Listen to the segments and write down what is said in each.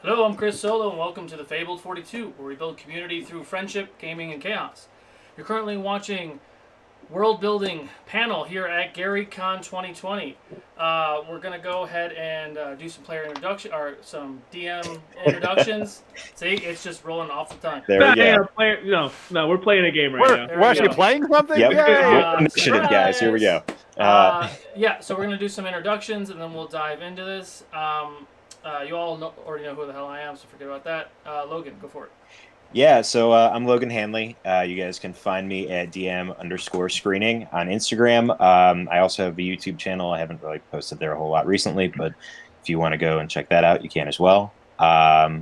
Hello, I'm Chris Solo, and welcome to the Fabled 42, where we build community through friendship, gaming, and chaos. You're currently watching Worldbuilding panel here at GaryCon2020. We're going to go ahead and do some player introduction, or some DM introductions. See, it's just rolling off the tongue. There we go. No, we're playing a game right now. We're actually playing something? Yep. Yay! Initiative, guys. Here we go. Yeah, so we're going to do some introductions, and then we'll dive into this. You all already know who the hell I am, so forget about that. Logan, go for it. Yeah, so I'm Logan Hanley. You guys can find me at DM_screening on Instagram. I also have a YouTube channel. I haven't really posted there a whole lot recently, but if you want to go and check that out, you can as well. But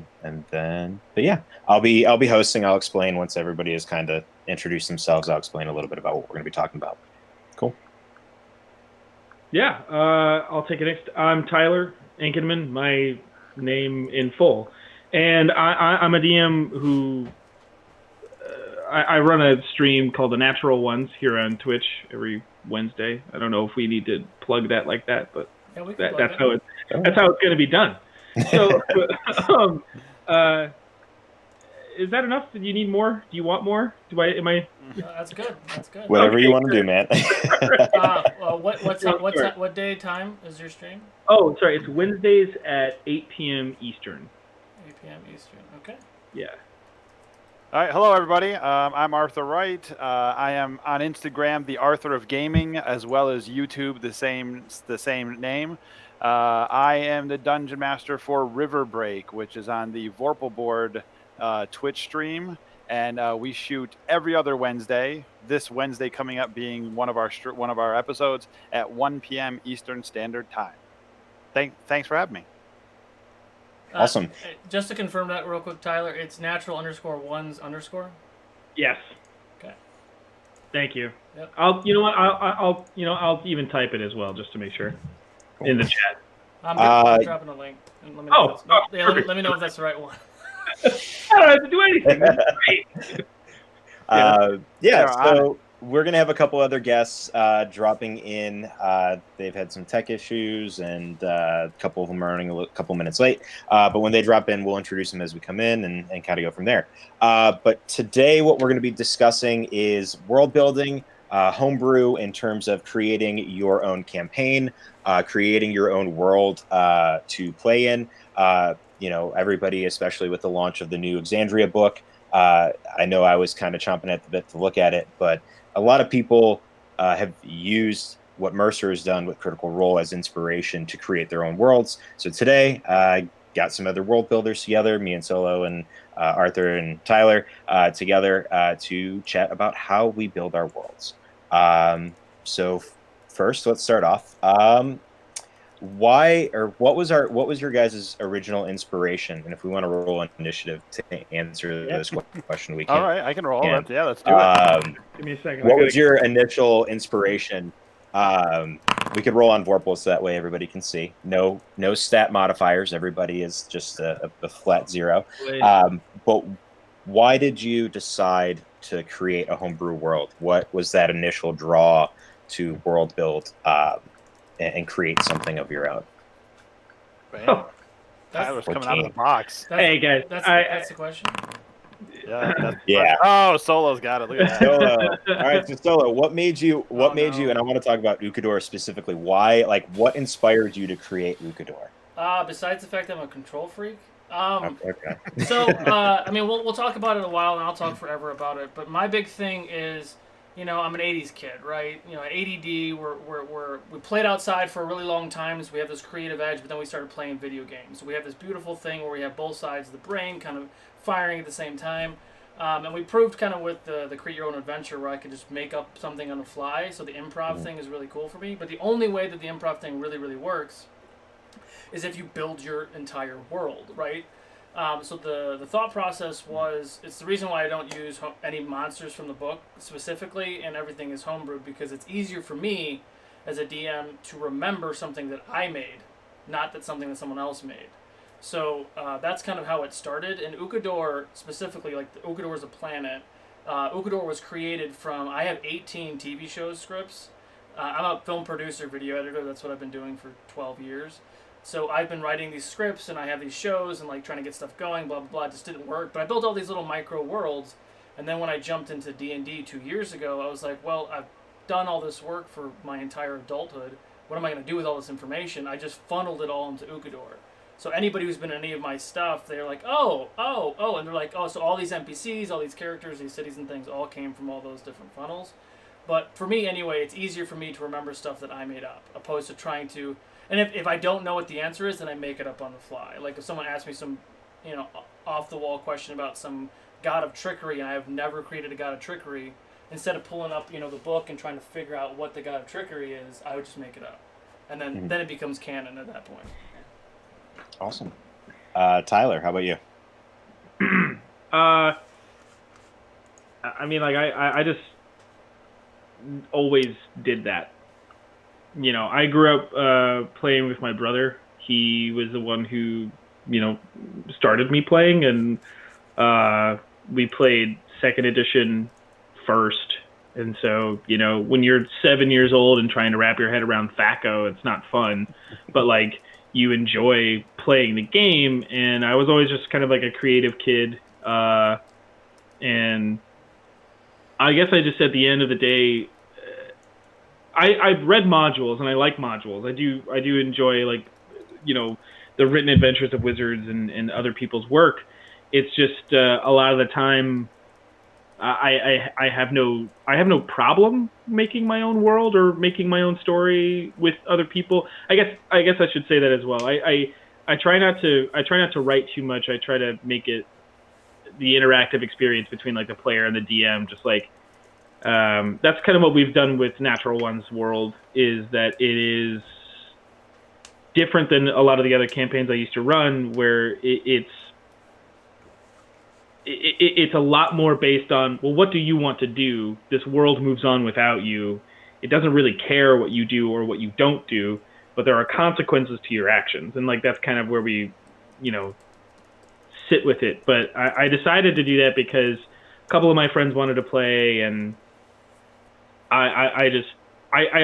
yeah, I'll be hosting. I'll explain once everybody has kind of introduced themselves. I'll explain a little bit about what we're going to be talking about. Cool. Yeah, I'll take it next. I'm Tyler Ankenman, my name in full. And I'm a DM who I run a stream called The Natural Ones here on Twitch every Wednesday. I don't know if we need to plug that like that, but Yeah, that's how it's going to be done. So, is that enough? Do you need more? Do you want more? That's good. That's good. Whatever you want to do, man. What day time is your stream? Oh, sorry. It's Wednesdays at 8 p.m. Eastern. 8 p.m. Eastern. Okay. Yeah. All right, hello everybody. I'm Arthur Wright. I am on Instagram, the Arthur of Gaming, as well as YouTube, the same name. I am the Dungeon Master for River Break, which is on the Vorpal Board Twitch stream, and we shoot every other Wednesday. This Wednesday coming up being one of our episodes at 1 p.m. Eastern Standard Time. Thanks for having me. Awesome. Just to confirm that real quick, Tyler, it's natural_ones_. Yes. Okay. Thank you. Yep. I'll even type it as well just to make sure in the chat. I'm dropping a link. And let me know let me know if that's the right one. I don't have to do anything. This is great. So we're going to have a couple other guests dropping in. They've had some tech issues, and a couple of them are running a couple minutes late. But when they drop in, we'll introduce them as we come in and kind of go from there. But today, what we're going to be discussing is world building, homebrew in terms of creating your own campaign, creating your own world to play in. Everybody, especially with the launch of the new Exandria book, I know I was kind of chomping at the bit to look at it, but a lot of people have used what Mercer has done with Critical Role as inspiration to create their own worlds. So today, I got some other world builders together, me and Solo and Arthur and Tyler together to chat about how we build our worlds. So first, let's start off. What was your guys' original inspiration? And if we want to roll an initiative to answer this question, we can. All right, I can roll. Let's do it. Give me a second. What was your initial inspiration? We could roll on Vorpal so that way everybody can see. No stat modifiers. Everybody is just a flat 0. But why did you decide to create a homebrew world? What was that initial draw to world build and create something of your own? Tyler's coming out of the box. Hey guys, That's the question. Yeah. Oh, Solo's got it. Look at that. Solo. All right, so Solo, what made you? And I want to talk about Ukador specifically. Why? What inspired you to create Ukador? Besides the fact that I'm a control freak. Okay. So we'll talk about it in a while, and I'll talk forever about it. But my big thing is, I'm an '80s kid, right? ADD. We played outside for a really long time, so we have this creative edge. But then we started playing video games. So we have this beautiful thing where we have both sides of the brain kind of firing at the same time. And we proved kind of with the Create Your Own Adventure where I could just make up something on the fly. So the improv thing is really cool for me. But the only way that the improv thing really, really works is if you build your entire world, right? So the thought process was, it's the reason why I don't use any monsters from the book specifically, and everything is homebrewed, because it's easier for me as a DM to remember something that I made, not that something that someone else made. So that's kind of how it started. And Ukador specifically, like Ukador is a planet. Ukador was created from, I have 18 TV shows scripts. I'm a film producer, video editor. That's what I've been doing for 12 years. So I've been writing these scripts, and I have these shows, and like trying to get stuff going, blah blah blah. It just didn't work. But I built all these little micro worlds, and then when I jumped into D&D 2 years ago, I was like, well, I've done all this work for my entire adulthood. What am I going to do with all this information? I just funneled it all into Ukador. So anybody who's been in any of my stuff, they're like, oh, and they're like, oh, so all these NPCs, all these characters, these cities and things all came from all those different funnels. But for me, anyway, it's easier for me to remember stuff that I made up, opposed to trying to. And if I don't know what the answer is, then I make it up on the fly. Like if someone asks me some, off the wall question about some god of trickery, and I have never created a god of trickery, instead of pulling up, the book and trying to figure out what the god of trickery is, I would just make it up, and then it becomes canon at that point. Awesome. Tyler, how about you? I mean, like I just always did that. I grew up playing with my brother. He was the one who, started me playing, and we played 2nd edition first. And so, when you're 7 years old and trying to wrap your head around THAC0, it's not fun. But like, you enjoy playing the game, and I was always just kind of like a creative kid. And I guess I just, at the end of the day, I've read modules, and I like modules. I do enjoy, like, the written adventures of wizards and other people's work. It's just a lot of the time I have no problem making my own world or making my own story with other people. I guess I should say that as well. I try not to write too much. I try to make it the interactive experience between like the player and the DM, just like that's kind of what we've done with Natural One's world, is that it is different than a lot of the other campaigns I used to run, where it's a lot more based on, well, what do you want to do? This world moves on without you. It doesn't really care what you do or what you don't do, but there are consequences to your actions. And like, that's kind of where we, sit with it. But I decided to do that because a couple of my friends wanted to play, and I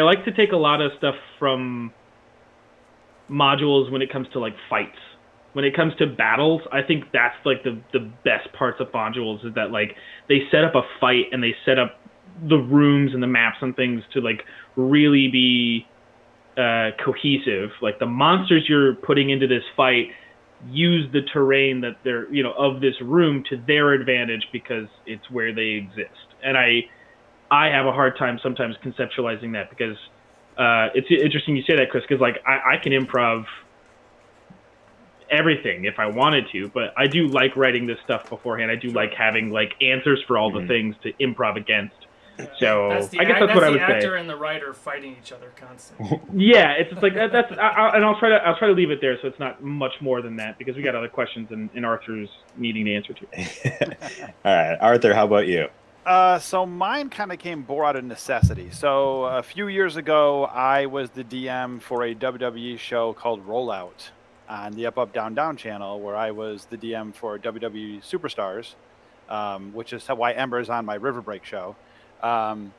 like to take a lot of stuff from modules when it comes to like fights. When it comes to battles, I think that's like the best parts of modules, is that like they set up a fight and they set up the rooms and the maps and things to like really be cohesive. Like the monsters you're putting into this fight use the terrain that they're, of this room to their advantage because it's where they exist. And I have a hard time sometimes conceptualizing that, because it's interesting you say that, Chris, because like I can improv everything if I wanted to, but I do like writing this stuff beforehand. I do like having like answers for all the things to improv against. So I guess that's what I would say. That's the actor and the writer fighting each other constantly. Yeah, it's just like and I'll try to leave it there, so it's not much more than that, because we got other questions and Arthur's needing the answer to. All right, Arthur, how about you? So mine kind of came more out of necessity. So a few years ago, I was the DM for a WWE show called Rollout on the Up Up Down Down channel, where I was the DM for WWE Superstars, which is why Ember's on my River Break show. And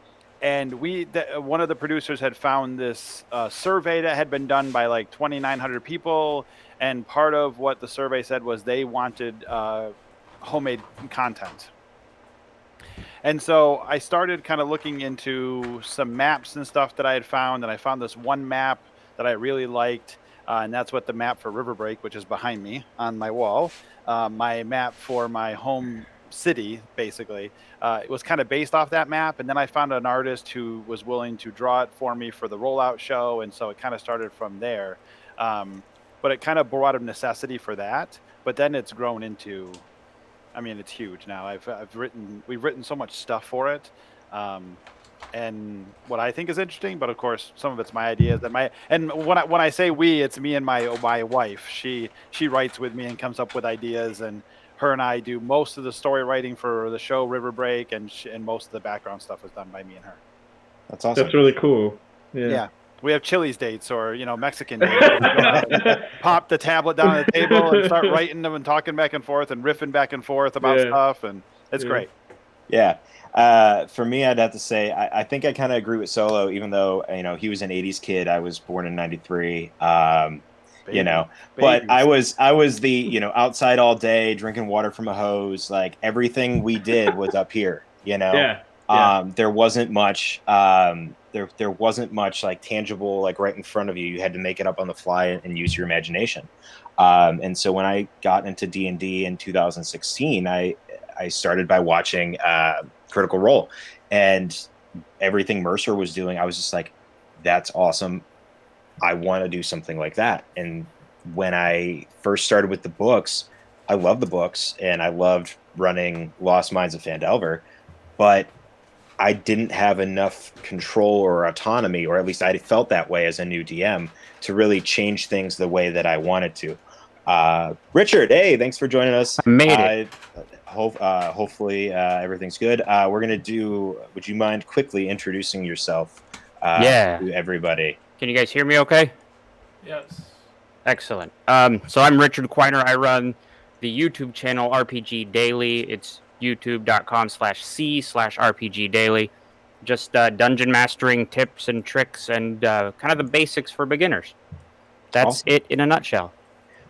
one of the producers had found this survey that had been done by like 2,900 people, and part of what the survey said was they wanted homemade content. And so I started kind of looking into some maps and stuff that I had found, and I found this one map that I really liked, and that's what the map for River Break, which is behind me on my wall, my map for my home city, basically, it was kind of based off that map. And then I found an artist who was willing to draw it for me for the Rollout show, and so it kind of started from there. But it kind of brought a necessity for that, but then it's grown into, I mean, it's huge now. We've written so much stuff for it. and what I think is interesting. But of course, some of it's my ideas and when I say we, it's me and my wife. She writes with me and comes up with ideas, and her and I do most of the story writing for the show River Break, and most of the background stuff is done by me and her. That's awesome. That's really cool. Yeah. We have Chili's dates or, Mexican dates. We go out and pop the tablet down on the table and start writing them and talking back and forth and riffing back and forth about stuff. And it's great. Yeah. For me, I'd have to say, I think I kind of agree with Solo, even though, he was an 80s kid. I was born in 93. But I was the, outside all day, drinking water from a hose. Like everything we did was up here, Yeah. There wasn't much, there wasn't much like tangible, like right in front of you. You had to make it up on the fly and use your imagination. And so when I got into D&D in 2016, I started by watching Critical Role, and everything Mercer was doing, I was just like, that's awesome. I want to do something like that. And when I first started with the books, I loved the books and I loved running Lost Mines of Phandelver, but I didn't have enough control or autonomy, or at least I felt that way as a new DM, to really change things the way that I wanted to. Richard, hey, thanks for joining us. I made it. Hopefully everything's good. We're going to do, would you mind quickly introducing yourself to everybody? Can you guys hear me okay? Yes. Excellent. So I'm Richard Quiner. I run the YouTube channel RPG Daily. It's youtube.com/c/RPG Daily. Just dungeon mastering tips and tricks and kind of the basics for beginners. That's it in a nutshell.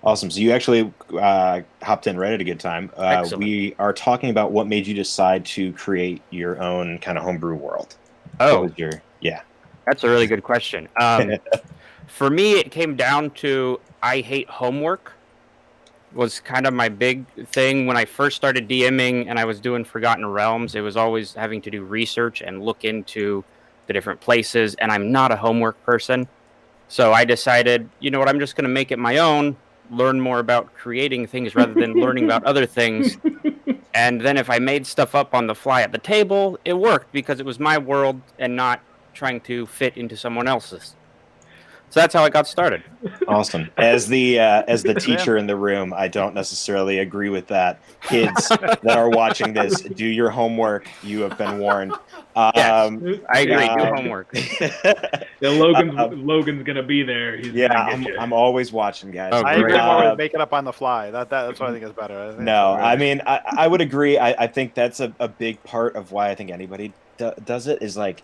Awesome. So you actually hopped in right at a good time. We are talking about what made you decide to create your own kind of homebrew world. Oh, yeah. That's a really good question. For me, it came down to I hate homework. Was kind of my big thing when I first started DMing and I was doing Forgotten Realms. It was always having to do research and look into the different places, and I'm not a homework person. So I decided, you know what, I'm just going to make it my own, learn more about creating things rather than learning about other things. And then if I made stuff up on the fly at the table, it worked because it was my world and not trying to fit into someone else's. So that's how I got started. Awesome. As the teacher in the room, I don't necessarily agree with that. Kids that are watching this, do your homework. You have been warned. Yes, I agree. Do homework. Logan's gonna be there. I'm always watching, guys. Oh, I agree more with make it up on the fly. That's what I think is better. I mean, I would agree. I think that's a big part of why I think anybody does it is like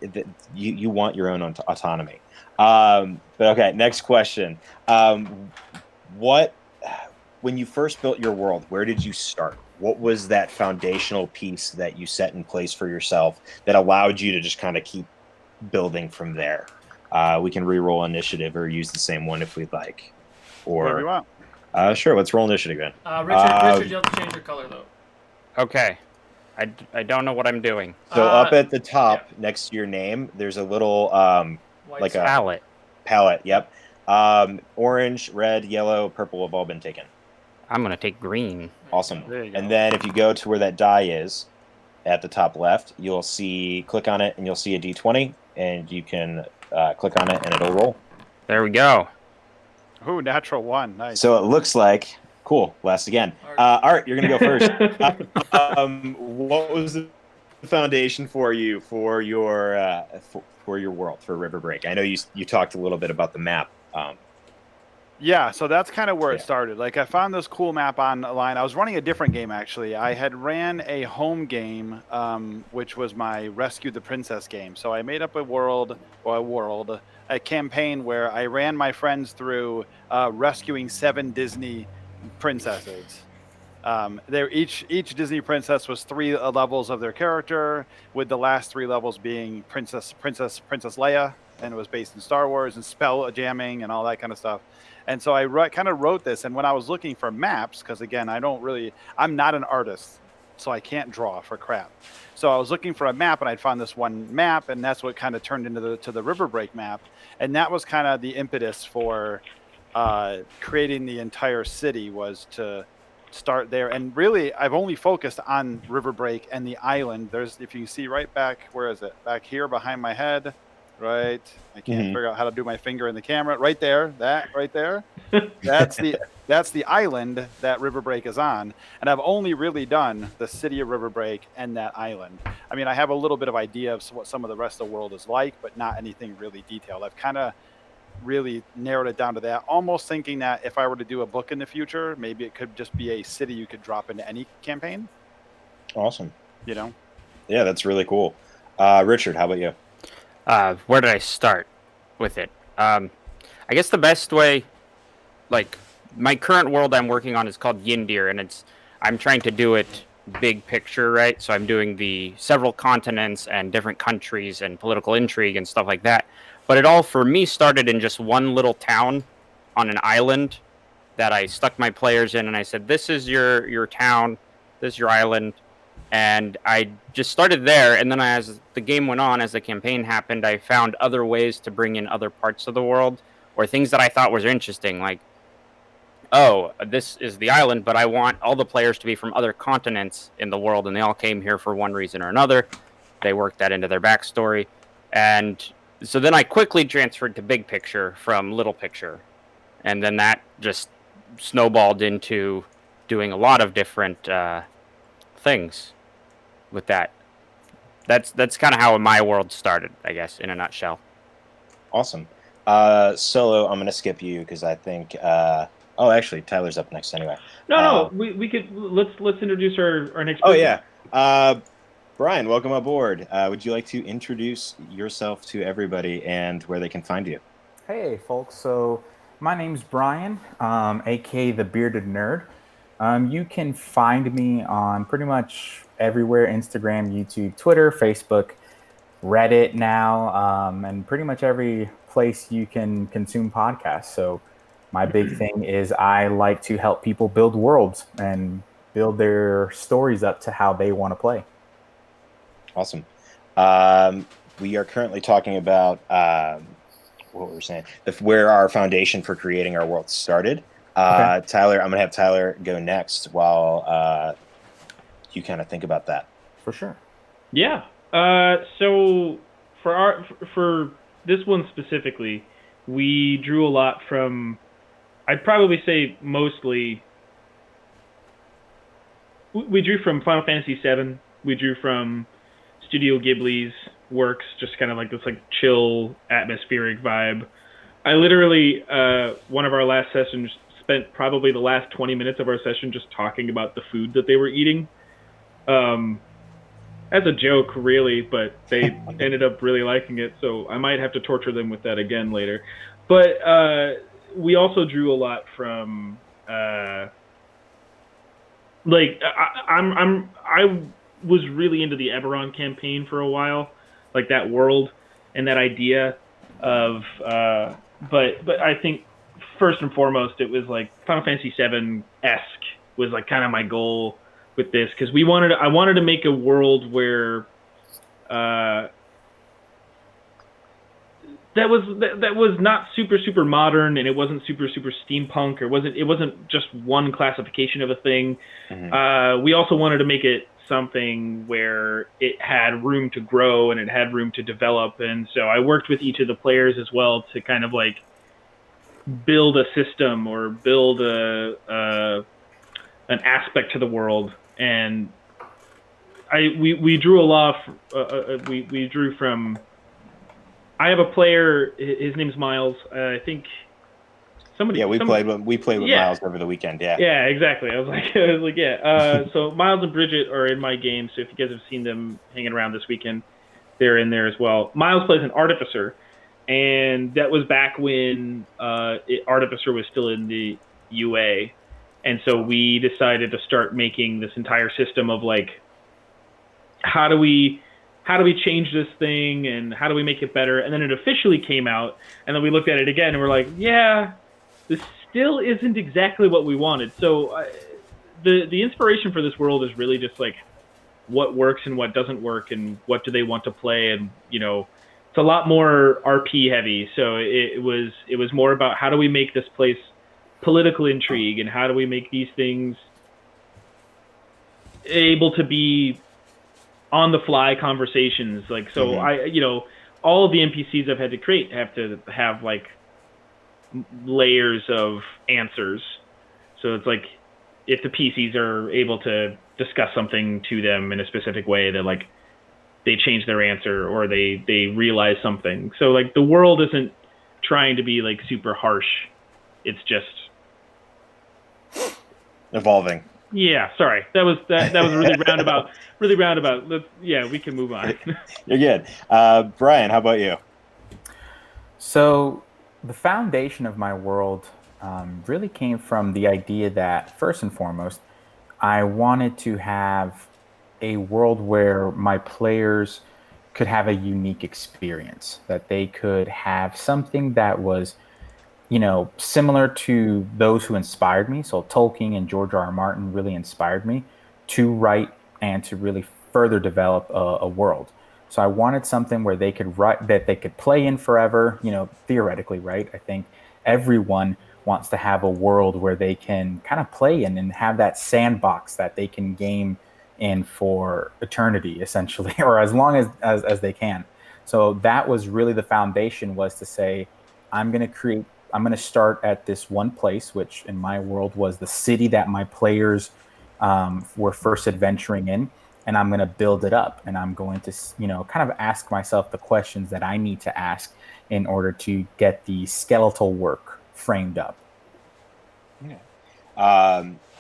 you want your own autonomy. But okay, next question. When you first built your world, where did you start? What was that foundational piece that you set in place for yourself that allowed you to just kind of keep building from there? We can re-roll initiative or use the same one if we'd like. Or whatever you want. Sure, let's roll initiative then. Richard, you have to change your color though. Okay. I don't know what I'm doing. So up at the top, next to your name, there's a little like a palette. Yep. Orange, red, yellow, purple have all been taken. I'm gonna take green. Awesome. And then if you go to where that die is, at the top left, you'll see, click on it, and you'll see a D20, and you can click on it, and it'll roll. There we go. Ooh, natural one. Nice. So it looks like, cool, last again. Art, you're going to go first. What was the foundation for you for your world, for River Break? I know you talked a little bit about the map. Yeah, so that's kind of where it started. Like, I found this cool map online. I was running a different game, actually. I had ran a home game, which was my Rescue the Princess game. So I made up a campaign where I ran my friends through rescuing 7 Disney princesses. Each Disney princess was 3 levels of their character, with the last 3 levels being Princess Leia, and it was based in Star Wars and spell jamming and all that kind of stuff. And so I kind of wrote this, and when I was looking for maps, because again, I'm not an artist, so I can't draw for crap. So I was looking for a map, and I'd found this one map, and that's what kind of turned into the River Break map. And that was kind of the impetus for creating the entire city, was to start there. And really, I've only focused on River Break and the island. There's, if you can see right back, where is it? Back here behind my head, right? I can't figure out how to do my finger in the camera. Right there, that right there. That's the island that River Break is on. And I've only really done the city of River Break and that island. I mean, I have a little bit of idea of what some of the rest of the world is like, but not anything really detailed. I've kind of really narrowed it down to that, almost thinking that if I were to do a book in the future, maybe it could just be a city you could drop into any campaign. Awesome. You know? Yeah, that's really cool. Richard, how about you? Where did I start with it? I guess the best way, like, my current world I'm working on is called Yindir, and I'm trying to do it big picture, right? So I'm doing the several continents and different countries and political intrigue and stuff like that. But it all, for me, started in just one little town on an island that I stuck my players in, and I said, this is your town, this is your island. And I just started there, and then as the game went on, as the campaign happened, I found other ways to bring in other parts of the world, or things that I thought was interesting, like, oh, this is the island, but I want all the players to be from other continents in the world, and they all came here for one reason or another. They worked that into their backstory. And so then I quickly transferred to big picture from little picture. And then that just snowballed into doing a lot of different things with that. That's kind of how my world started, I guess, in a nutshell. Awesome. Solo, I'm going to skip you because I think... actually, Tyler's up next anyway. No, we could let's introduce our next. Oh person. yeah, Brian, welcome aboard. Would you like to introduce yourself to everybody and where they can find you? Hey, folks. So my name's Brian, aka the Bearded Nerd. You can find me on pretty much everywhere: Instagram, YouTube, Twitter, Facebook, Reddit now, and pretty much every place you can consume podcasts. So my big thing is I like to help people build worlds and build their stories up to how they want to play. Awesome. We are currently talking about what we were saying, where our foundation for creating our world started. Okay. Tyler, I'm going to have Tyler go next while you kind of think about that. For sure. Yeah. So for this one specifically, we drew a lot from, I'd probably say mostly, we drew from Final Fantasy VII. We drew from Studio Ghibli's works, just kind of like this like chill, atmospheric vibe. I literally, one of our last sessions, spent probably the last 20 minutes of our session just talking about the food that they were eating. As a joke, really, but they ended up really liking it, so I might have to torture them with that again later. But we also drew a lot from I was really into the Eberron campaign for a while, like that world and that idea of but I think first and foremost it was like Final Fantasy VII-esque was like kind of my goal with this, because I wanted to make a world where that was not super modern, and it wasn't super steampunk, or it wasn't just one classification of a thing. Mm-hmm. We also wanted to make it something where it had room to grow and it had room to develop, and so I worked with each of the players as well to kind of like build a system or build an aspect to the world. And we drew a lot of, we drew from, I have a player, his name's Miles. I think somebody. Yeah, we played with Miles over the weekend. Yeah. Yeah, exactly. I was like, yeah. So Miles and Bridget are in my game. So if you guys have seen them hanging around this weekend, they're in there as well. Miles plays an artificer, and that was back when artificer was still in the UA, and so we decided to start making this entire system of like, how do we change this thing and how do we make it better? And then it officially came out, and then we looked at it again and we're like, yeah, this still isn't exactly what we wanted. So the inspiration for this world is really just like what works and what doesn't work and what do they want to play. And, you know, it's a lot more RP heavy. So it was more about how do we make this place political intrigue and how do we make these things able to be on the fly conversations. Like, so all of the NPCs I've had to create have to have like layers of answers. So it's like if the PCs are able to discuss something to them in a specific way, that like they change their answer or they realize something. So like the world isn't trying to be like super harsh. It's just evolving. Yeah, sorry. That was really roundabout. Really roundabout. We can move on. You're good. Brian, how about you? So the foundation of my world really came from the idea that, first and foremost, I wanted to have a world where my players could have a unique experience, that they could have something that was, similar to those who inspired me. So Tolkien and George R. R. Martin really inspired me to write and to really further develop a world. So I wanted something where they could write, that they could play in forever, theoretically, right? I think everyone wants to have a world where they can kind of play in and have that sandbox that they can game in for eternity, essentially, or as long as they can. So that was really the foundation, was to say, I'm going to start at this one place, which in my world was the city that my players were first adventuring in. And I'm going to build it up, and I'm going to, kind of ask myself the questions that I need to ask in order to get the skeletal work framed up. Okay.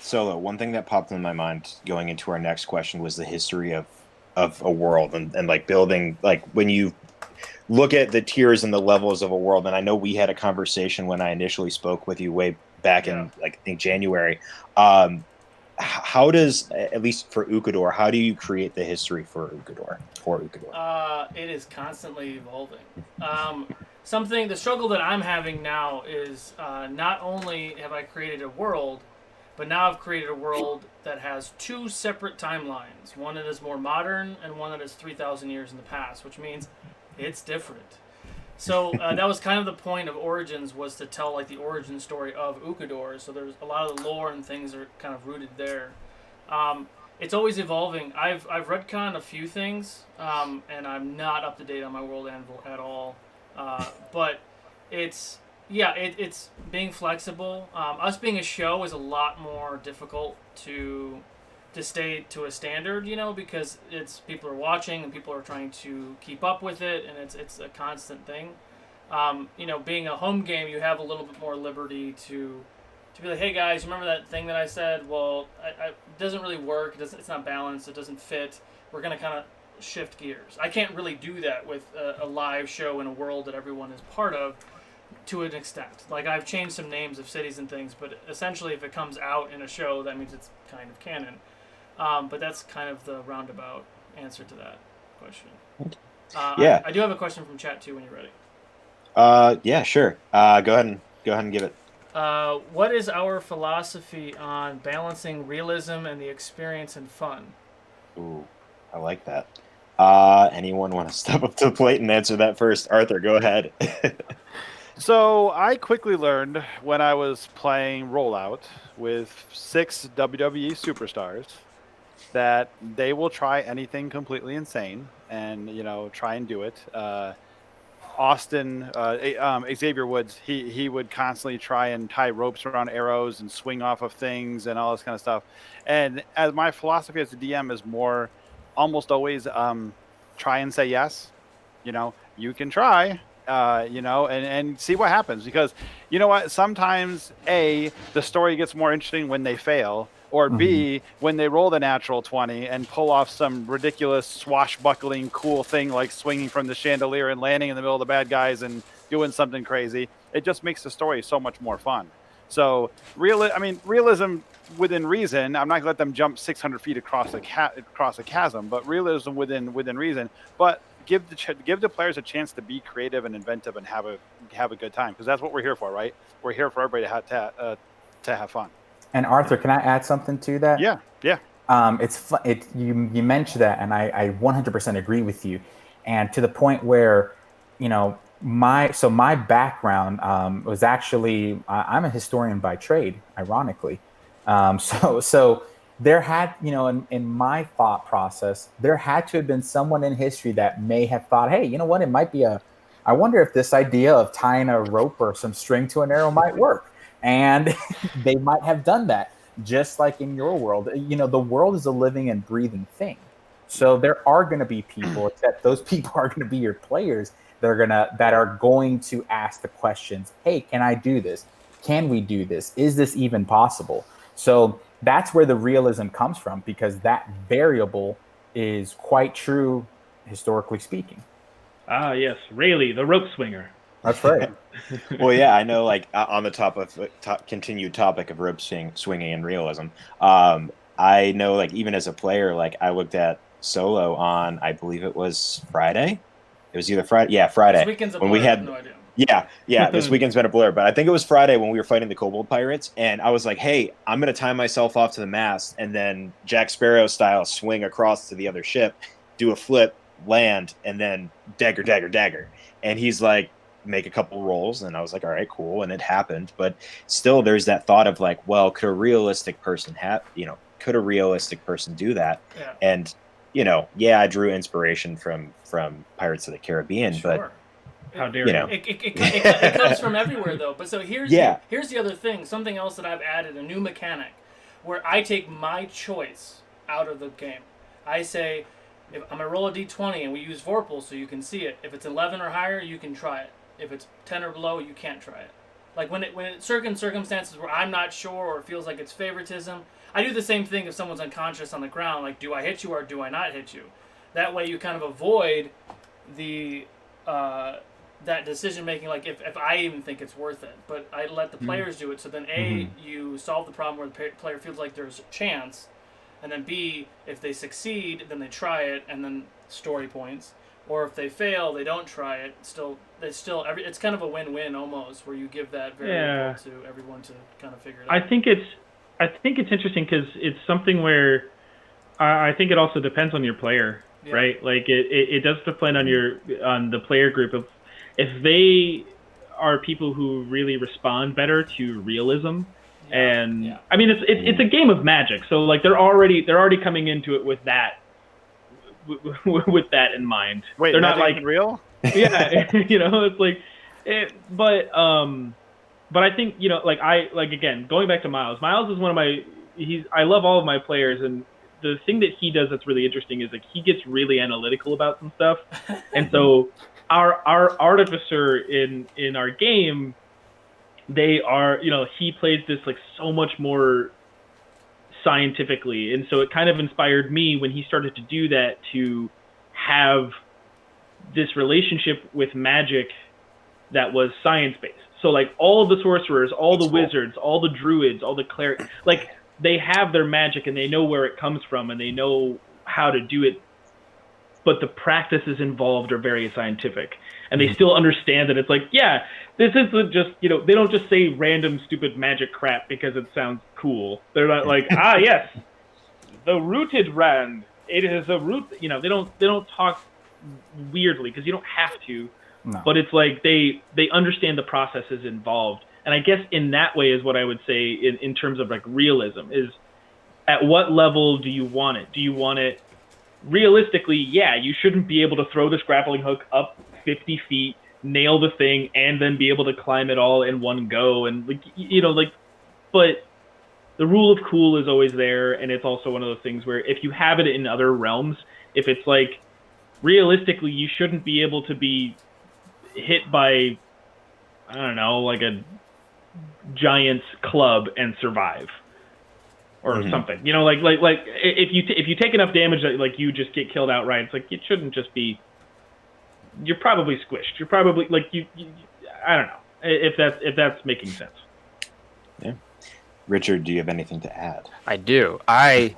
Solo, one thing that popped in my mind going into our next question was the history of a world and like building, like when you look at the tiers and the levels of a world. And I know we had a conversation when I initially spoke with you way back in like, I think January. How does, at least for Ukador, how do you create the history for Ukador? It is constantly evolving. The struggle that I'm having now is not only have I created a world, but now I've created a world that has two separate timelines. One that is more modern and one that is 3,000 years in the past, which means it's different. So that was kind of the point of Origins, was to tell like the origin story of Ukador. So there's a lot of the lore and things are kind of rooted there. It's always evolving. I've retconned a few things, and I'm not up to date on my world anvil at all. But it's being flexible. Us being a show is a lot more difficult to stay to a standard, because it's people are watching and people are trying to keep up with it, and it's a constant thing. Being a home game, you have a little bit more liberty to be like, hey guys, remember that thing that I said? Well, it doesn't really work. It's not balanced. It doesn't fit. We're gonna kind of shift gears. I can't really do that with a live show in a world that everyone is part of, to an extent. Like, I've changed some names of cities and things, but essentially if it comes out in a show, that means it's kind of canon. But that's kind of the roundabout answer to that question. I do have a question from chat too when you're ready. Yeah, sure. Go ahead and give it. What is our philosophy on balancing realism and the experience and fun? Ooh, I like that. Anyone want to step up to the plate and answer that first? Arthur, go ahead. So I quickly learned when I was playing Rollout with 6 WWE superstars that they will try anything completely insane and, try and do it. Austin, Xavier Woods, he would constantly try and tie ropes around arrows and swing off of things and all this kind of stuff. And as my philosophy as a DM is more almost always try and say yes. You can try, and see what happens, because you know what? Sometimes A, the story gets more interesting when they fail, or B, when they roll the natural 20 and pull off some ridiculous swashbuckling cool thing like swinging from the chandelier and landing in the middle of the bad guys and doing something crazy. It just makes the story so much more fun. So realism within reason. I'm not gonna let them jump 600 feet across a chasm, but realism within reason. But give the players a chance to be creative and inventive and have a good time, because that's what we're here for, right? We're here for everybody to have fun. And Arthur, can I add something to that? Yeah. You mentioned that, and I 100% agree with you, and to the point where, my background was actually, I'm a historian by trade, ironically. So there had, in my thought process, there had to have been someone in history that may have thought, hey, you know what, it might be I wonder if this idea of tying a rope or some string to an arrow might work. And they might have done that, just like in your world. The world is a living and breathing thing. So there are going to be people, except those people are going to be your players that are going to ask the questions. Hey, can I do this? Can we do this? Is this even possible? So that's where the realism comes from, because that variable is quite true, historically speaking. Ah, yes, Rayleigh, the rope swinger. That's right. Well, yeah, I know. Like on the continued topic of rope swinging and realism, I know, like, even as a player, like, I looked at Solo on, I believe it was Friday. It was either Friday. Yeah, Friday. This weekend's a blur, when we I have had no idea. Yeah. This weekend's been a blur, but I think it was Friday when we were fighting the Kobold Pirates, and I was like, "Hey, I'm gonna tie myself off to the mast, and then Jack Sparrow style swing across to the other ship, do a flip, land, and then dagger, dagger, dagger." And he's like, "Make a couple rolls," and I was like, "All right, cool," and it happened. But still, there's that thought of like, well, could a realistic person do that? Yeah. And I drew inspiration from Pirates of the Caribbean, Sure. but how dare you? It comes from everywhere, though. But so here's the other thing. Something else that I've added, a new mechanic, where I take my choice out of the game. I say, if I'm gonna roll a d20, and we use Vorpal so you can see it. If it's 11 or higher, you can try it. If it's 10 or below, you can't try it. Like when it's certain circumstances where I'm not sure or it feels like it's favoritism, I do the same thing if someone's unconscious on the ground. Like, do I hit you or do I not hit you? That way, you kind of avoid the that decision making, like if I even think it's worth it, but I let the players do it. So then you solve the problem where the player feels like there's a chance, and then B, if they succeed, then they try it, and then story points. Or if they fail, they don't try it. It's kind of a win-win almost, where you give that variable to everyone to kind of figure it out. I think it's interesting because it's something where I think it also depends on your player, right? Like it does depend on the player group. If they are people who really respond better to realism, and I mean it's a game of Magic, so like they're already coming into it with that in mind. Wait, they're not like real. Yeah, it's like, but I think again, going back to Miles. Miles is one of my. I love all of my players, and the thing that he does that's really interesting is like he gets really analytical about some stuff, and so. Our artificer in our game, they are, he plays this like so much more scientifically, and so it kind of inspired me when he started to do that to have this relationship with Magic that was science-based. So like all of the sorcerers, all the wizards, all the druids, all the clerics, like they have their magic and they know where it comes from and they know how to do it. But the practices involved are very scientific, and they still understand that it's like, this isn't just, they don't just say random stupid magic crap because it sounds cool. They're not like, yes, the rooted rand. It is a root. They don't talk weirdly because you don't have to. No. But it's like they understand the processes involved, and I guess in that way is what I would say in terms of like realism is, at what level do you want it? Do you want it? Realistically, you shouldn't be able to throw this grappling hook up 50 feet, nail the thing, and then be able to climb it all in one go. And but the rule of cool is always there, and it's also one of those things where if you have it in other realms, if it's like realistically, you shouldn't be able to be hit by, I don't know, like a giant's club and survive. Or something, like if you take enough damage that like you just get killed outright, it's like it shouldn't just be. You're probably squished. You're probably like you I don't know if that's making sense. Yeah, Richard, do you have anything to add? I do. I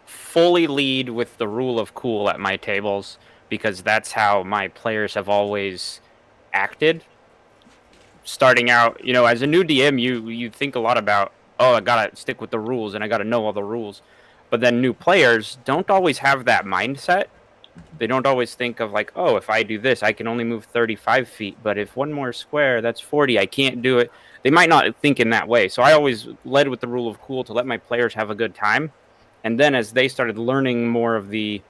fully lead with the rule of cool at my tables because that's how my players have always acted. Starting out, as a new DM, you think a lot about. Oh, I gotta stick with the rules and I gotta know all the rules. But then new players don't always have that mindset. They don't always think of like, oh, if I do this, I can only move 35 feet. But if one more square, that's 40. I can't do it. They might not think in that way. So I always led with the rule of cool to let my players have a good time. And then as they started learning more of the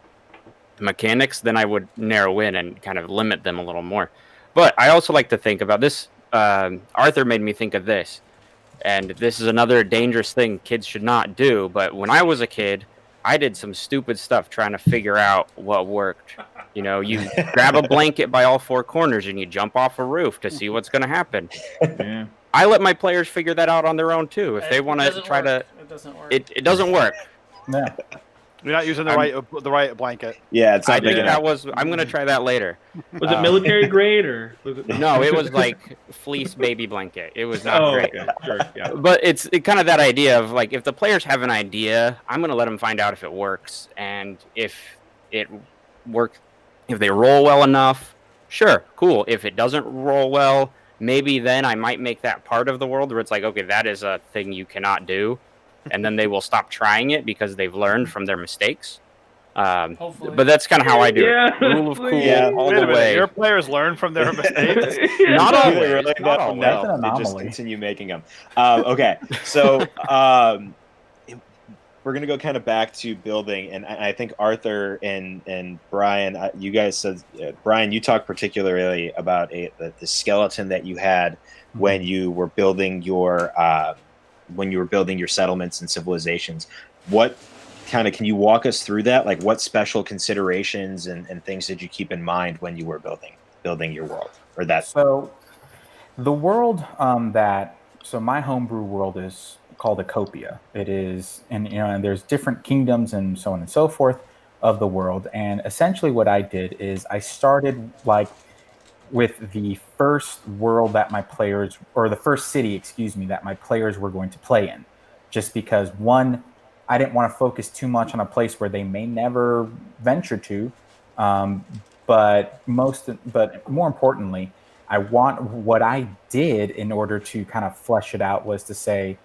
mechanics, then I would narrow in and kind of limit them a little more. But I also like to think about this. Arthur made me think of this. And this is another dangerous thing kids should not do. But when I was a kid, I did some stupid stuff trying to figure out what worked. You know, you grab a blanket by all four corners and you jump off a roof to see what's going to happen. Yeah. I let my players figure that out on their own too. If they want to try to, it doesn't work. it doesn't work. Yeah. You're not using the right blanket. Yeah, it's not big enough. I'm going to try that later. Was it military grade or was it? No, it was like fleece baby blanket. It was not great. Okay. Sure. Yeah. But it's kind of that idea of like, if the players have an idea, I'm going to let them find out if it works. And if it works, if they roll well enough, sure, cool. If it doesn't roll well, maybe then I might make that part of the world where it's like, okay, that is a thing you cannot do. And then they will stop trying it because they've learned from their mistakes. Hopefully. But that's kind of how I do Yeah. it. Rule of cool all Wait the a minute, way. your players learn from their mistakes. Not Really, always. really Not that always. That's an they just anomaly. continue making them. Okay, so we're gonna go kind of back to building, and I think Arthur and Brian, you guys said, Brian, you talked particularly about the skeleton that you had when you were building your settlements and civilizations. What kind of, can you walk us through that? Like, what special considerations and things did you keep in mind when you were building your world, or that? So the world so my homebrew world is called Ecopia. It is, and and there's different kingdoms and so on and so forth of the world. And essentially what I did is I started like with the first world that my players, or the first city, excuse me, that my players were going to play in. Just because, one, I didn't want to focus too much on a place where they may never venture to. But more importantly, what I did in order to kind of flesh it out was to say,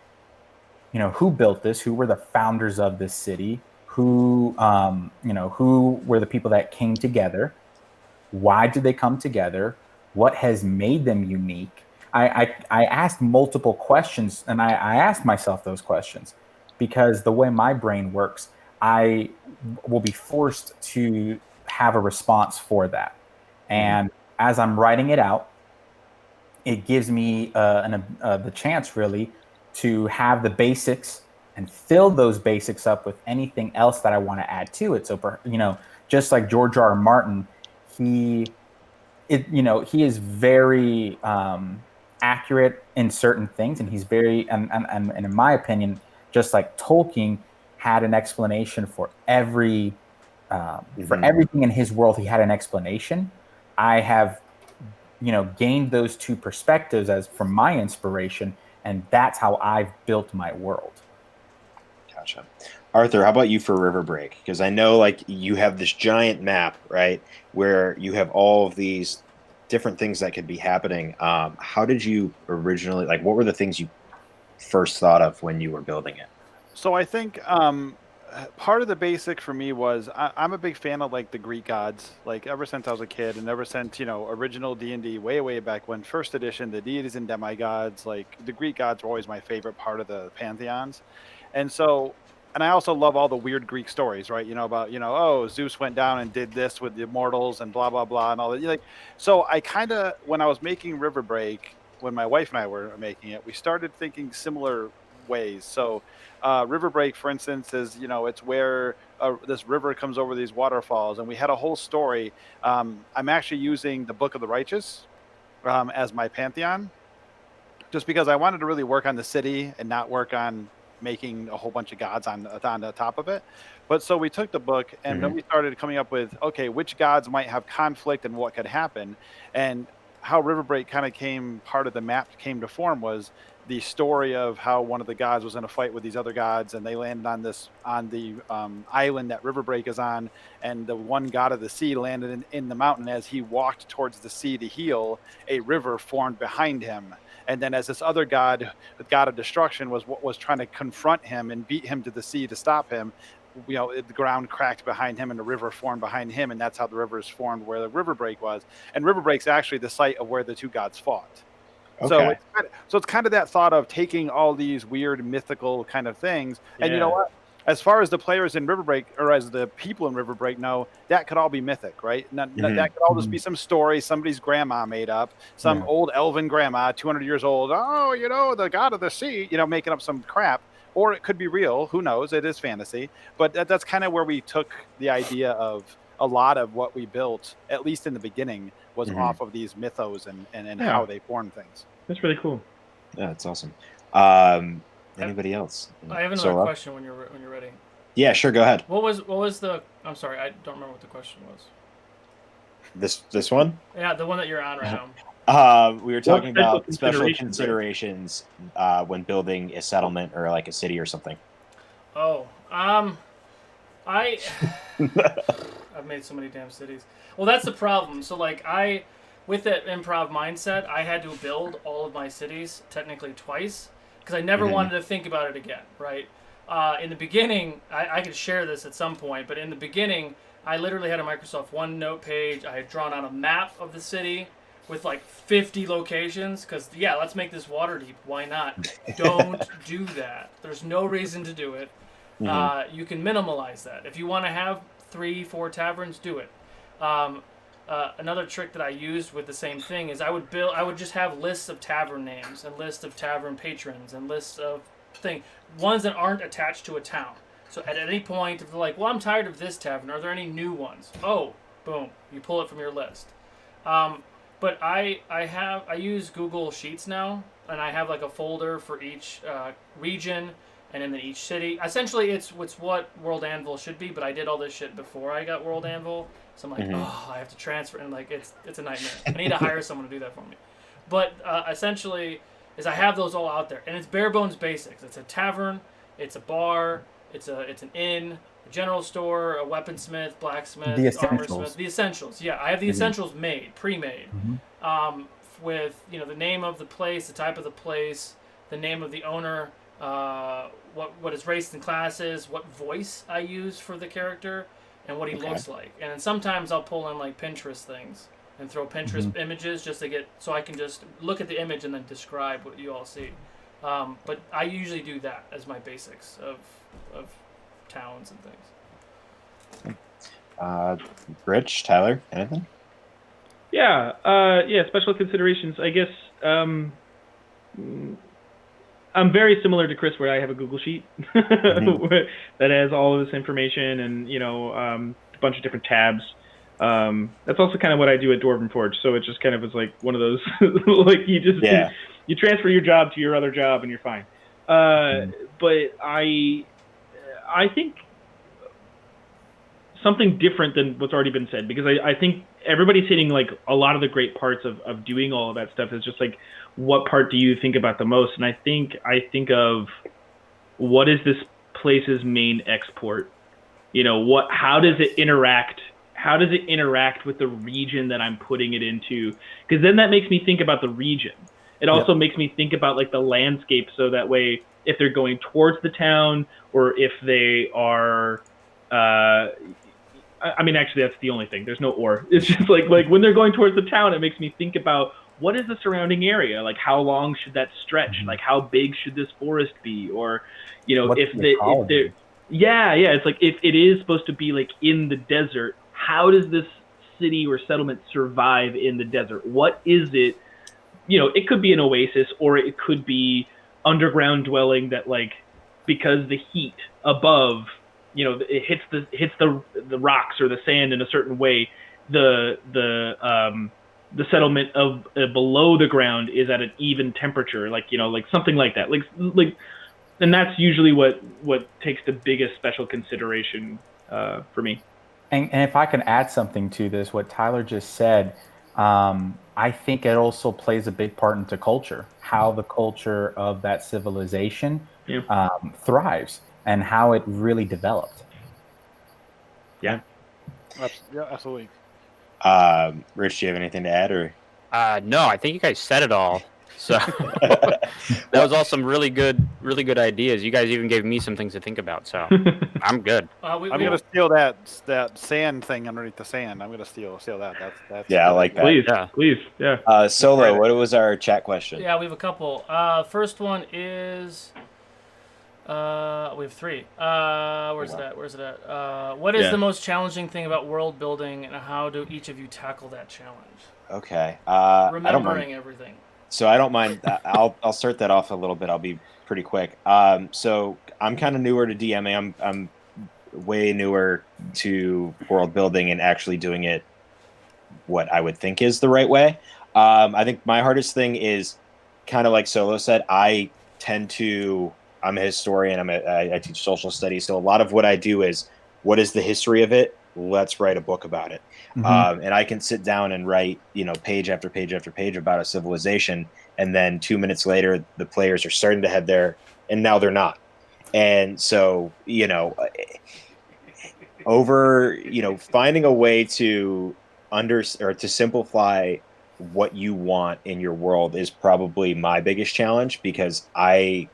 who built this? Who were the founders of this city? Who were the people that came together? Why did they come together? What has made them unique? I asked multiple questions, and I asked myself those questions because the way my brain works, I will be forced to have a response for that. And as I'm writing it out, it gives me the chance really to have the basics and fill those basics up with anything else that I want to add to it. So, just like George R. R. Martin, he is very accurate in certain things, and he's very, and in my opinion, just like Tolkien had an explanation for everything in his world. He had an explanation. I have, gained those two perspectives as from my inspiration, and that's how I've built my world. Gotcha. Arthur, how about you for River Break? Because I know, like, you have this giant map, right, where you have all of these different things that could be happening. How did you originally, like, what were the things you first thought of when you were building it? So I think part of the basic for me was I'm a big fan of like the Greek gods, like ever since I was a kid, and ever since original D&D way back when, first edition, the deities and demigods, like the Greek gods were always my favorite part of the pantheons. And so, and I also love all the weird Greek stories, right? About oh, Zeus went down and did this with the immortals and blah blah blah and all that. Like, so I kind of, when I was making River Break, when my wife and I were making it, we started thinking similar ways. So River Break, for instance, is it's where this river comes over these waterfalls, and we had a whole story. I'm actually using the Book of the Righteous as my pantheon, just because I wanted to really work on the city and not work on making a whole bunch of gods on the top of it. But so we took the book, and then we started coming up with, okay, which gods might have conflict and what could happen. And how River Break kind of part of the map came to form was the story of how one of the gods was in a fight with these other gods, and they landed on the island that River Break is on, and the one god of the sea landed in the mountain. As he walked towards the sea to heal, a river formed behind him. And then as this other god, the god of destruction, was trying to confront him and beat him to the sea to stop him, the ground cracked behind him and the river formed behind him, and that's how the river is formed where the River Break was. And River Break's actually the site of where the two gods fought. Okay. So it's kind of that thought of taking all these weird mythical kind of things, and you know what? as far as the players in Riverbreak, or as the people in Riverbreak know, that could all be mythic, right? That could all just be some story somebody's grandma made up, some old elven grandma, 200 years old. Oh, you know, the god of the sea, you know, making up some crap. Or it could be real. Who knows? It is fantasy. But that's kind of where we took the idea of a lot of what we built, at least in the beginning, was off of these mythos and how they form things. That's really cool. Yeah, that's awesome. Anybody else? I have another question when you're ready. Yeah, sure. Go ahead. What was the? I'm sorry, I don't remember what the question was. This one? Yeah, the one that you're on right now. We were talking about special considerations when building a settlement or like a city or something. Oh, I've made so many damn cities. Well, that's the problem. So like with that improv mindset, I had to build all of my cities technically twice because I never wanted to think about it again, right? In the beginning, I could share this at some point, but in the beginning, I literally had a Microsoft OneNote page. I had drawn out a map of the city with like 50 locations because, yeah, let's make this water deep. Why not? Don't do that. There's no reason to do it. You can minimalize that. If you want to have 3-4 taverns, do it. Another trick that I used with the same thing is I would just have lists of tavern names and lists of tavern patrons and lists of ones that aren't attached to a town. So at any point, if they're like, well, I'm tired of this tavern, are there any new ones? Oh, boom, you pull it from your list. But I use Google Sheets now, and I have like a folder for each region and then each city. Essentially, it's what World Anvil should be, but I did all this shit before I got World Anvil. So I'm like, oh, I have to transfer, and like it's a nightmare. I need to hire someone to do that for me. But essentially, is I have those all out there, and it's bare bones basics. It's a tavern, it's a bar, it's an inn, a general store, a weaponsmith, blacksmith, armorsmith. The essentials. Yeah, I have the essentials pre-made, with the name of the place, the type of the place, the name of the owner, what his race and class is, what voice I use for the character, and what he looks like. And then sometimes I'll pull in like Pinterest things and throw Pinterest images just to so I can just look at the image and then describe what you all see. But I usually do that as my basics of towns and things. Rich, Tyler, anything? Yeah, special considerations. I guess I'm very similar to Chris, where I have a Google Sheet that has all of this information and a bunch of different tabs. That's also kind of what I do at Dwarven Forge. So it just kind of is like one of those like you transfer your job to your other job and you're fine. But I think something different than what's already been said, because I think everybody's hitting like a lot of the great parts of doing all of that stuff is just like, what part do you think about the most? And I think of what is this place's main export? How does it interact? How does it interact with the region that I'm putting it into? Because then that makes me think about the region. It also makes me think about like the landscape, so that way if they're going towards the town or if they are actually that's the only thing. There's no or. It's just like when they're going towards the town, it makes me think about what is the surrounding area? Like how long should that stretch? Like how big should this forest be? Or it's like if it is supposed to be like in the desert, how does this city or settlement survive in the desert? What is it? It could be an oasis, or it could be underground dwelling that, like, because the heat above, it hits the rocks or the sand in a certain way, the settlement of below the ground is at an even temperature, like something like that, like, and that's usually what takes the biggest special consideration for me. And if I can add something to this, what Tyler just said, I think it also plays a big part into culture, how the culture of that civilization thrives and how it really developed. Yeah, absolutely. Rich, do you have anything to add, or? No, I think you guys said it all. So that was all some really good ideas. You guys even gave me some things to think about, so I'm good. I'm gonna steal that sand thing underneath the sand. I'm gonna steal that. That's I like that. Please. Solo, what was our chat question? Yeah, we have a couple. First one is, We have 3. Where's it at? What is the most challenging thing about world building, and how do each of you tackle that challenge? Okay. I don't mind. Remembering everything. So I don't mind. I'll start that off a little bit. I'll be pretty quick. So I'm kind of newer to DMing. I'm way newer to world building and actually doing it what I would think is the right way. I think my hardest thing is kind of like Solo said. I'm a historian. I teach social studies. So a lot of what I do is, what is the history of it? Let's write a book about it. And I can sit down and write, page after page after page about a civilization. And then 2 minutes later, the players are starting to head there, and now they're not. And so, finding a way to to simplify what you want in your world is probably my biggest challenge, because I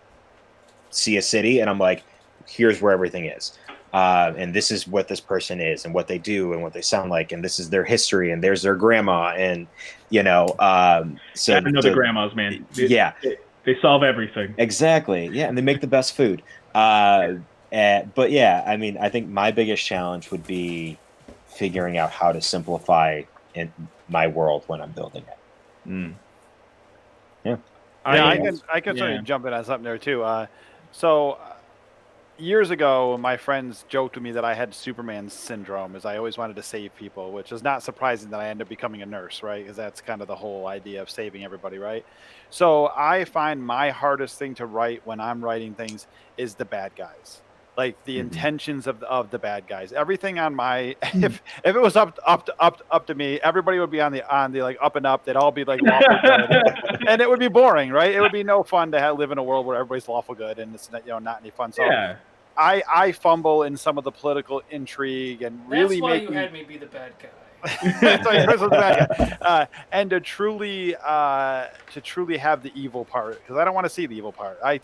see a city and I'm like, here's where everything is. And this is what this person is and what they do and what they sound like. And this is their history, and there's their grandma. And, so I know the grandmas, man. They solve everything. Exactly. Yeah. And they make the best food. But yeah, I mean, I think my biggest challenge would be figuring out how to simplify in my world when I'm building it. Yeah. I can sort of jump in on something there too. So years ago, my friends joked with me that I had Superman syndrome, as I always wanted to save people, which is not surprising that I ended up becoming a nurse, right? Because that's kind of the whole idea of saving everybody, right? So I find my hardest thing to write when I'm writing things is the bad guys. Like the intentions of the bad guys. Everything on my if it was up to me, everybody would be on the like up and up. They'd all be like lawful good, and it would be boring, right? It would be no fun to live in a world where everybody's lawful good and it's not any fun. So I fumble in some of the political intrigue and really That's why you had me be the bad guy. And to truly have the evil part, because I don't want to see the evil part. We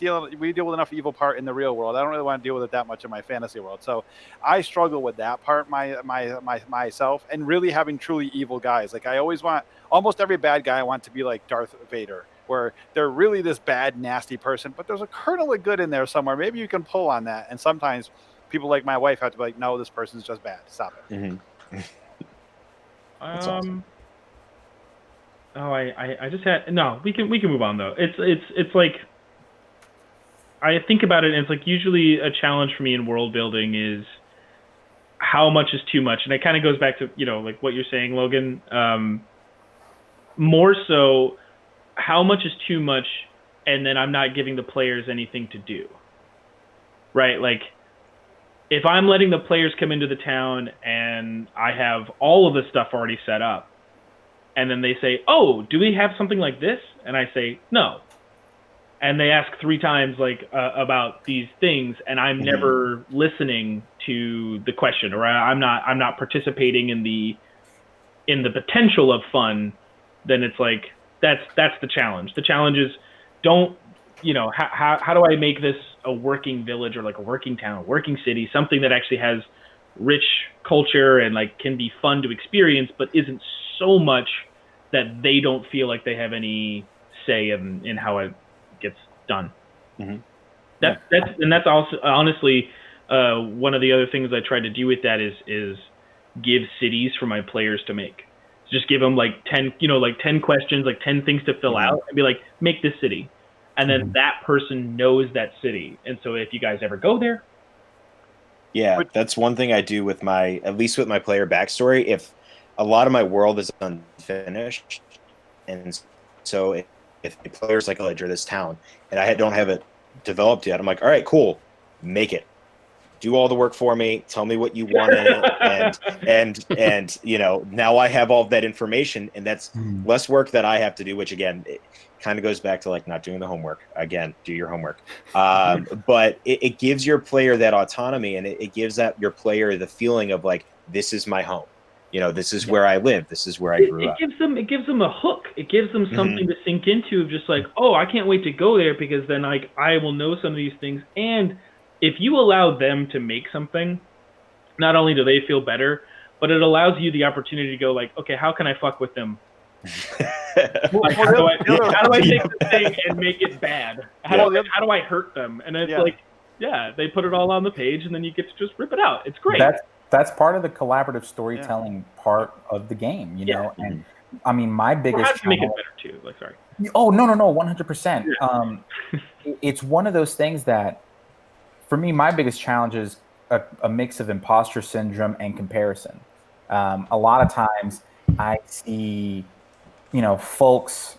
deal with enough evil part in the real world. I don't really want to deal with it that much in my fantasy world. So I struggle with that part myself, and really having truly evil guys. Like I always want, almost every bad guy I want to be like Darth Vader, where they're really this bad, nasty person, but there's a kernel of good in there somewhere. Maybe you can pull on that. And sometimes people like my wife have to be like, no, this person's just bad. Stop it. Awesome. I just had we can move on though. It's like, I think about it, and it's like usually a challenge for me in world building is how much is too much, and it kind of goes back to like what you're saying, Logan. More so, how much is too much, and then I'm not giving the players anything to do. Right, like, if I'm letting the players come into the town and I have all of the stuff already set up, and then they say, oh, do we have something like this? And I say, no. And they ask 3 times about these things, and I'm never listening to the question, or I'm not participating in the potential of fun. Then it's like, that's the challenge. The challenge is, how do I make this a working village, or like a working town, a working city, something that actually has rich culture and like can be fun to experience, but isn't so much that they don't feel like they have any say in how it gets done. That's also honestly one of the other things I tried to do with that is give cities for my players to make. Just give them like 10 questions, like 10 things to fill out, and be like, make this city. And then that person knows that city. And so if you guys ever go there. Yeah, that's one thing I do at least with my player backstory. If a lot of my world is unfinished, and so if the player's like, oh, this town, and I don't have it developed yet, I'm like, all right, cool, make it. Do all the work for me. Tell me what you want in it, and now I have all of that information, and that's less work that I have to do. Which again, it kind of goes back to like not doing the homework. Again, do your homework. But it gives your player that autonomy, and it gives your player the feeling of like, this is my home. This is where I live. This is where I grew up. It gives them a hook. It gives them something to sink into. Of just like, oh, I can't wait to go there, because then like I will know some of these things. And if you allow them to make something, not only do they feel better, but it allows you the opportunity to go like, okay, how can I fuck with them? Like, how do I take this thing and make it bad? How do I hurt them? And it's like, Yeah, they put it all on the page, and then you get to just rip it out. It's great. That's part of the collaborative storytelling part of the game, you know. And I mean, my Or biggest how to make it better too. Like, sorry. Oh no, 100%. It's one of those things that, for me, my biggest challenge is a mix of imposter syndrome and comparison. A lot of times, I see, folks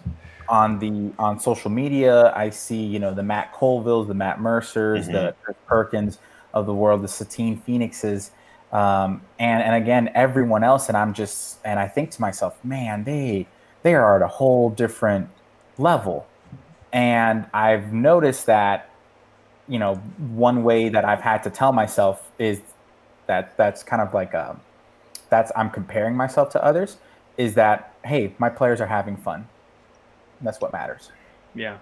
on social media. I see, the Matt Colvilles, the Matt Mercers, the Chris Perkins of the world, the Satine Phoenixes, and again, everyone else. And I think to myself, man, they are at a whole different level. And I've noticed that, one way that I've had to tell myself is that's kind of like I'm comparing myself to others, is that, hey, my players are having fun. That's what matters. Yeah.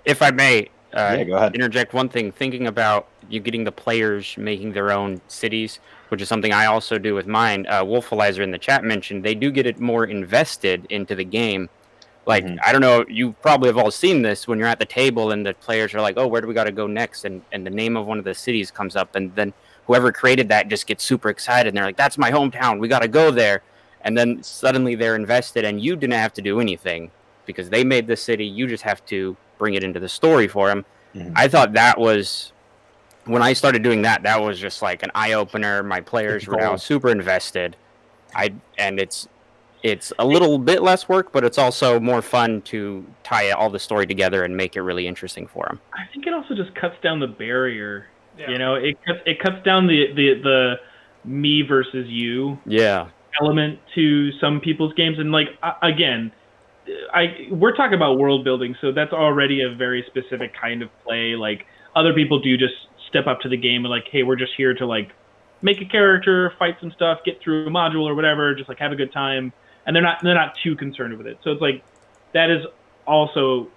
If I may go ahead. interject one thing, thinking about you getting the players making their own cities, which is something I also do with mine. Wolfalizer in the chat mentioned they do get it more invested into the game. Like, I don't know, you probably have all seen this when you're at the table and the players are like, oh, where do we got to go next? And the name of one of the cities comes up, and then whoever created that just gets super excited, and they're like, that's my hometown, we got to go there. And then suddenly they're invested, and you didn't have to do anything because they made the city. You just have to bring it into the story for them. I thought that was, when I started doing that, that was just like an eye-opener. My players were now super invested. And it's a little bit less work, but it's also more fun to tie all the story together and make it really interesting for them. I think it also just cuts down the barrier. Yeah. It cuts down the me versus you element to some people's games. And like, again, we're talking about world building, so that's already a very specific kind of play. Like, other people do just step up to the game and like, hey, we're just here to like make a character, fight some stuff, get through a module or whatever, just like have a good time. And they're not too concerned with it. So it's like, that is also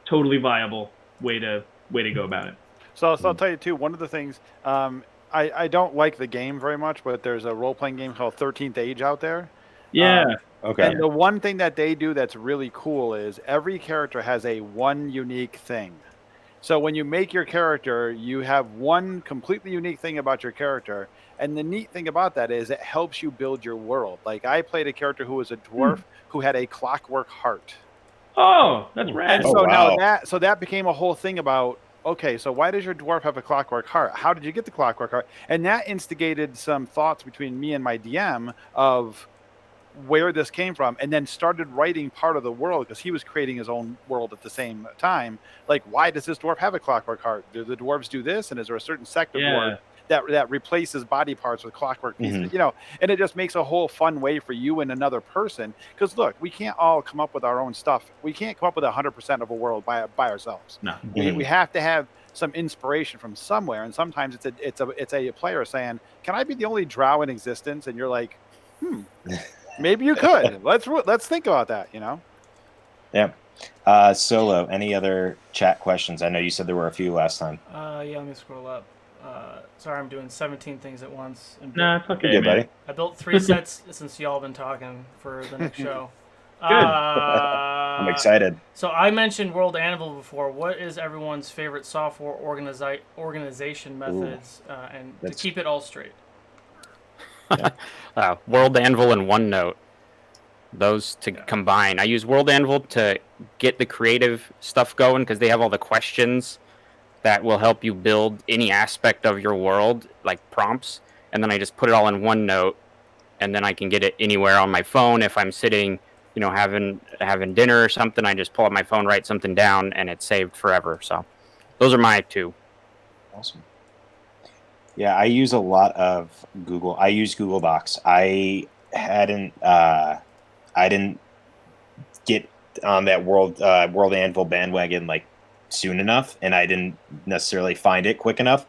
totally viable way to go about it. So I'll tell you too, one of the things, I don't like the game very much, but there's a role-playing game called 13th Age out there. Yeah. Okay. And the one thing that they do that's really cool is every character has one unique thing. So when you make your character, you have one completely unique thing about your character. And the neat thing about that is it helps you build your world. Like, I played a character who was a dwarf who had a clockwork heart. Oh, that's rad. And so now that became a whole thing about, okay, so why does your dwarf have a clockwork heart? How did you get the clockwork heart? And that instigated some thoughts between me and my DM of where this came from, and then started writing part of the world because he was creating his own world at the same time. Like, why does this dwarf have a clockwork heart? Do the dwarves do this? And is there a certain sect of dwarf that replaces body parts with clockwork pieces? And it just makes a whole fun way for you and another person. Because look, we can't all come up with our own stuff. We can't come up with 100% of a world by ourselves. No, we have to have some inspiration from somewhere. And sometimes it's a player saying, "Can I be the only drow in existence?" And you're like, maybe you could. Let's think about that. Yeah. Solo, any other chat questions? I know you said there were a few last time. Yeah, let me scroll up. Sorry, I'm doing 17 things at once. No, it's okay, good, man. buddy. I built 3 sets since y'all been talking for the next show. Good. I'm excited. So I mentioned World Anvil before. What is everyone's favorite software organization methods and to keep it all straight? World Anvil and OneNote. Those to combine. I use World Anvil to get the creative stuff going because they have all the questions that will help you build any aspect of your world, like prompts. And then I just put it all in OneNote, and then I can get it anywhere on my phone. If I'm sitting, having dinner or something, I just pull up my phone, write something down, and it's saved forever. So those are my 2. Awesome. Yeah, I use a lot of Google. I use Google Docs. I didn't get on that World Anvil bandwagon like soon enough, and I didn't necessarily find it quick enough.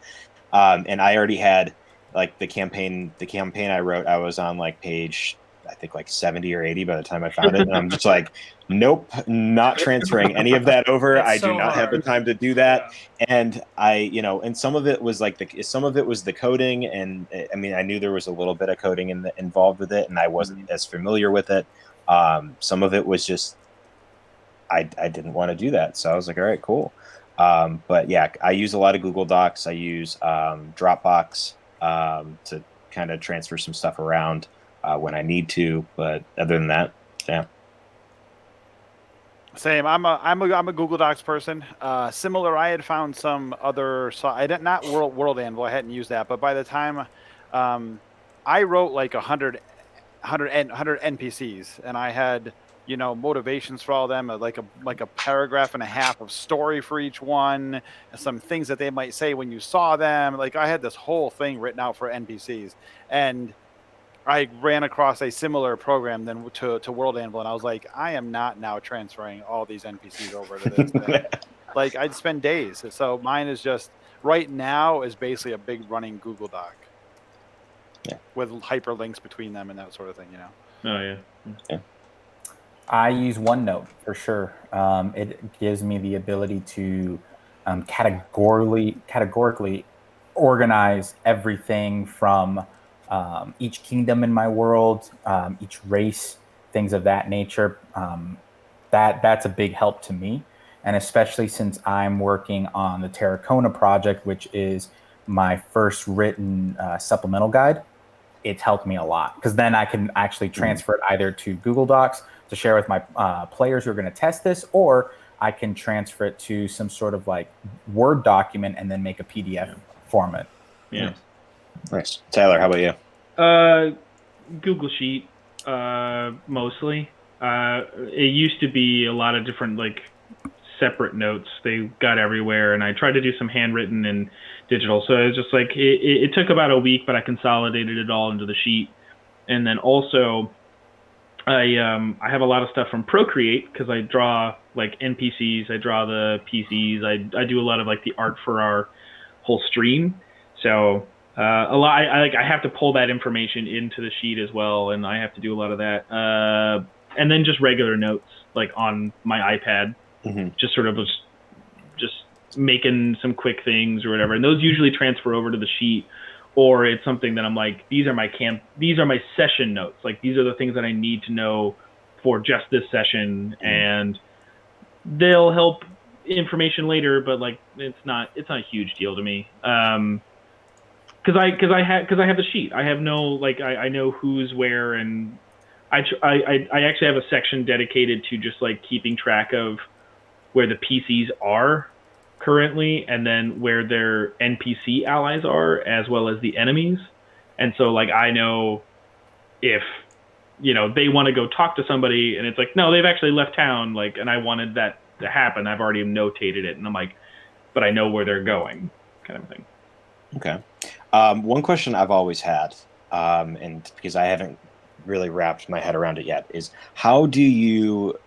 And I already had like the campaign I wrote. I was on like page, I think like 70 or 80 by the time I found it, and I'm just like, nope, not transferring any of that over. I do not have the time to do that. Yeah. And and some of it was like some of it was the coding, and I mean, I knew there was a little bit of coding involved with it, and I wasn't as familiar with it. Some of it was just I didn't want to do that, so I was like, all right, cool. But yeah, I use a lot of Google Docs. I use Dropbox to kind of transfer some stuff around when I need to. But other than that, yeah. Same. I'm a Google Docs person. Similar. I had found some other. So I did not World Anvil. I hadn't used that. But by the time, I wrote like 100 NPCs, and I had motivations for all of them, like a paragraph and a half of story for each one, and some things that they might say when you saw them. Like I had this whole thing written out for NPCs, and I ran across a similar program then to World Anvil, and I was like, I am not now transferring all these NPCs over to this thing. Like I'd spend days. So mine is just right now is basically a big running Google Doc. Yeah. With hyperlinks between them and that sort of thing, Oh yeah. Yeah. I use OneNote for sure. It gives me the ability to categorically organize everything from each kingdom in my world, each race, things of that nature. That's a big help to me, and especially since I'm working on the Terracona project, which is my first written supplemental guide. It's helped me a lot because then I can actually transfer it either to Google Docs to share with my players who are going to test this, or I can transfer it to some sort of like Word document and then make a PDF format. Yeah. Nice. Tyler, how about you? Google Sheet, mostly. It used to be a lot of different like separate notes. They got everywhere, and I tried to do some handwritten and digital. So it was just like it took about a week, but I consolidated it all into the sheet. And then also, I have a lot of stuff from Procreate because I draw like NPCs, I draw the PCs, I do a lot of like the art for our whole stream. So a lot I have to pull that information into the sheet as well, and I have to do a lot of that. And then just regular notes like on my iPad, just sort of just making some quick things or whatever, and those usually transfer over to the sheet, or it's something that I'm like, these are my session notes, like these are the things that I need to know for just this session, and they'll help information later, but like it's not a huge deal to me, because I have the sheet. I have no like I know who's where, and I actually have a section dedicated to just like keeping track of where the PCs are currently, and then where their NPC allies are, as well as the enemies. And so like I know if they want to go talk to somebody and it's like, no, they've actually left town, like, and I wanted that to happen, I've already notated it, and I'm like, but I know where they're going, kind of thing. Okay. One question I've always had, and because I haven't really wrapped my head around it yet, is how do you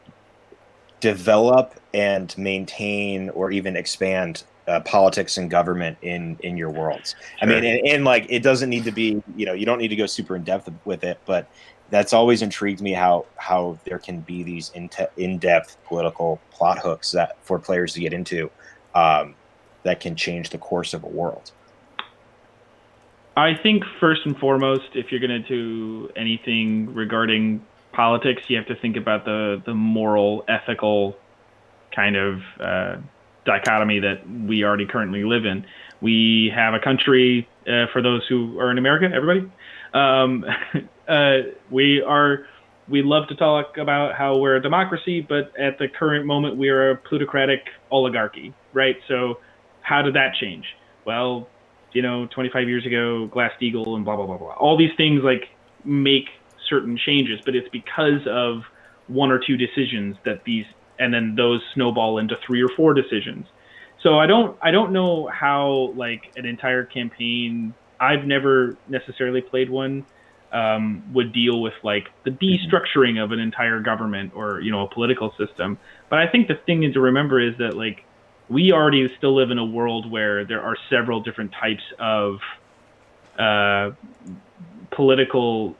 develop and maintain or even expand politics and government in your worlds? Sure. I mean, and like, it doesn't need to be, you don't need to go super in depth with it, but that's always intrigued me how there can be these in-depth political plot hooks that for players to get into that can change the course of a world. I think first and foremost, if you're going to do anything regarding politics, you have to think about the moral, ethical kind of dichotomy that we already currently live in. We have a country, for those who are in America, everybody. We love to talk about how we're a democracy, but at the current moment, we are a plutocratic oligarchy, right? So how did that change? Well, 25 years ago, Glass-Steagall and blah, blah, blah, blah. All these things like make certain changes, but it's because of one or two decisions and then those snowball into 3 or 4 decisions. So I don't know how like an entire campaign, I've never necessarily played one, would deal with like the destructuring of an entire government or a political system. But I think the thing to remember is that like we already still live in a world where there are several different types of political,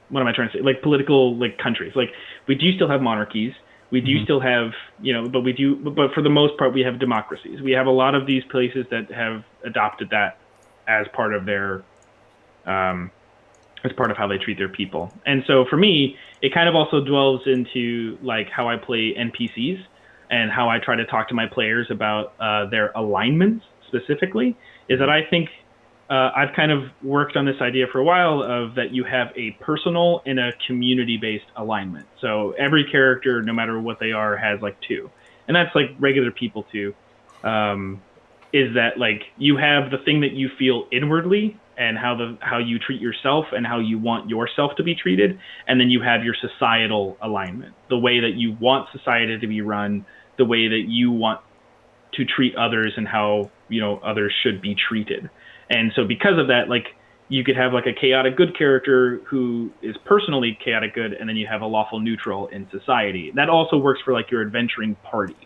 what am I trying to say? Like political, like countries. Like we do still have monarchies. We do still have, but for the most part, we have democracies. We have a lot of these places that have adopted that as part of their, as part of how they treat their people. And so for me, it kind of also dwells into like how I play NPCs. and how I try to talk to my players about their alignments specifically, is that I think I've kind of worked on this idea for a while of that you have a personal and a community-based alignment. So every character, no matter what they are, has like two, and that's like regular people too. Is that like you have the thing that you feel inwardly and how you treat yourself and how you want yourself to be treated, and then you have your societal alignment, the way that you want society to be run, the way that you want to treat others, and how others should be treated. And so because of that, like you could have like a chaotic good character who is personally chaotic good, and then you have a lawful neutral in society. That also works for like your adventuring party.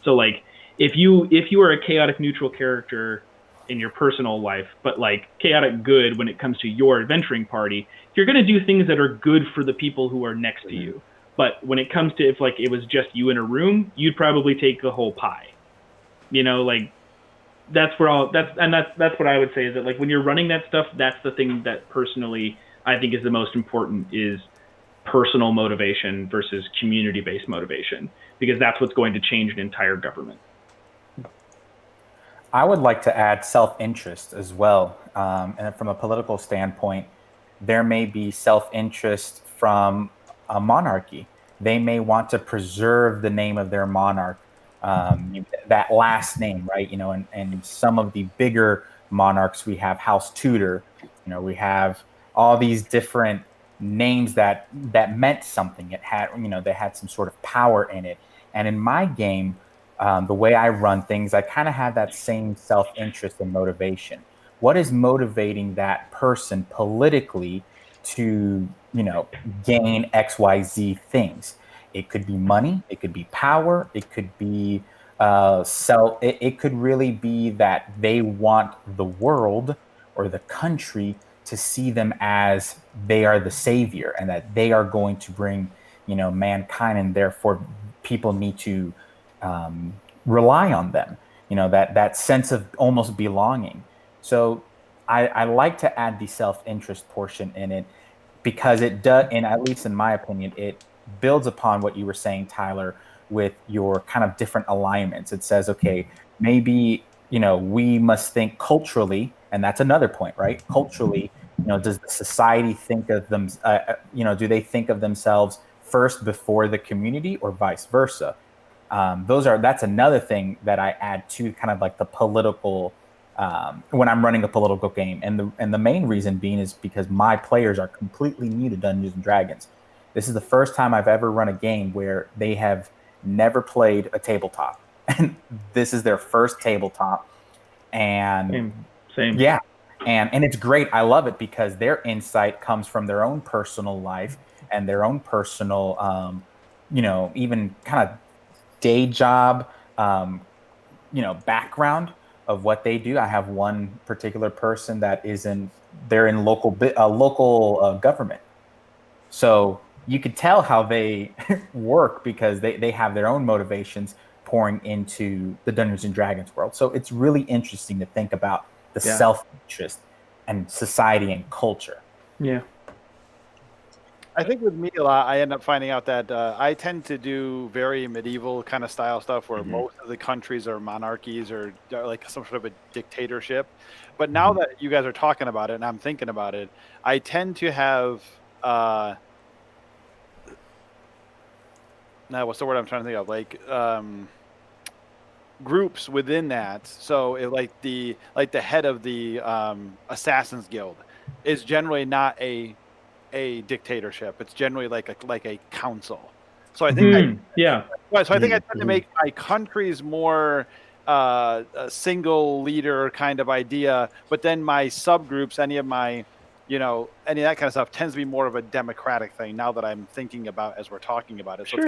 So like if you are a chaotic neutral character in your personal life, but like chaotic good when it comes to your adventuring party, you're going to do things that are good for the people who are next to you. But when it comes to if like it was just you in a room, you'd probably take the whole pie. Like that's what I would say is that like when you're running that stuff, that's the thing that personally I think is the most important, is personal motivation versus community-based motivation, because that's what's going to change an entire government. I would like to add self-interest as well. And from a political standpoint, there may be self-interest from a monarchy. They may want to preserve the name of their monarch, that last name, right? And some of the bigger monarchs, we have House Tudor, we have all these different names that meant something. It had, they had some sort of power in it. And in my game, the way I run things, I kind of have that same self-interest and motivation. What is motivating that person politically to, gain XYZ things? It could be money, it could be power, it could be it could really be that they want the world or the country to see them as they are the savior, and that they are going to bring, mankind, and therefore people need to rely on them, that sense of almost belonging. So I like to add the self-interest portion in it, because it does, and at least in my opinion, it builds upon what you were saying, Tyler, with your kind of different alignments. It says, okay, maybe, we must think culturally, and that's another point, right? Culturally, does the society think of them, do they think of themselves first before the community, or vice versa? That's another thing that I add to kind of like the political, when I'm running a political game. And the main reason being is because my players are completely new to Dungeons and Dragons. This is the first time I've ever run a game where they have never played a tabletop. And this is their first tabletop. And Same. Yeah. And it's great. I love it because their insight comes from their own personal life and their own personal, even kind of day job, background of what they do. I have one particular person that they're in local government. So you could tell how they work, because they have their own motivations pouring into the Dungeons and Dragons world. So it's really interesting to think about the self-interest and society and culture. Yeah. I think with me a lot, I end up finding out that I tend to do very medieval kind of style stuff where most of the countries are monarchies or like some sort of a dictatorship. But now that you guys are talking about it and I'm thinking about it, I tend to have now what's the word I'm trying to think of? Like groups within that. So like the head of the Assassin's Guild is generally not a dictatorship. It's generally like a council. So I think I think I tend to make my countries more a single leader kind of idea, but then my subgroups, any of that kind of stuff tends to be more of a democratic thing now that I'm thinking about as we're talking about it. So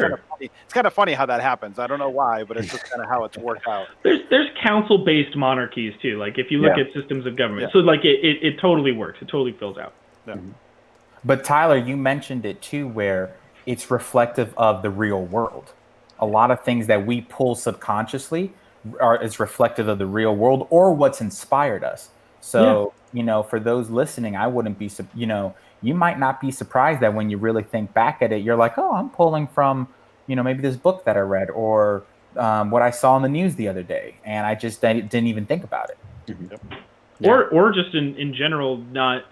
it's kind of funny how that happens. I don't know why, but it's just kind of how it's worked out. There's council-based monarchies too. Like if you look at systems of government, so like it totally works. It totally fills out. Yeah. But Tyler, you mentioned it too, where it's reflective of the real world. A lot of things that we pull subconsciously is reflective of the real world or what's inspired us. So, for those listening, I wouldn't be, you might not be surprised that when you really think back at it, you're like, oh, I'm pulling from, maybe this book that I read, or, what I saw in the news the other day, and I just didn't even think about it. Yeah. Or just in general, not,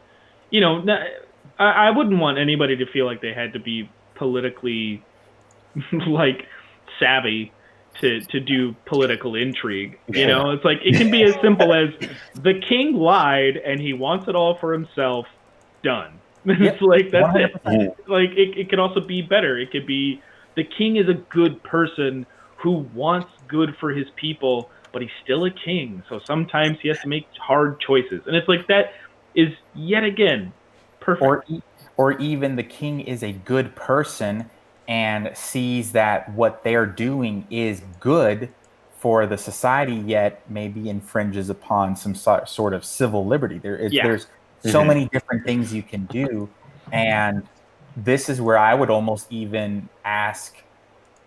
I wouldn't want anybody to feel like they had to be politically like savvy to do political intrigue. It's like it can be as simple as the king lied and he wants it all for himself. Done. It's like that's 100%. it. Like it could also be better. It could be the king is a good person who wants good for his people, but he's still a king. So sometimes he has to make hard choices, and it's like that is yet again perfect. Or even the king is a good person and sees that what they're doing is good for the society, yet maybe infringes upon some sort of civil liberty. There's so many different things you can do, and this is where I would almost even ask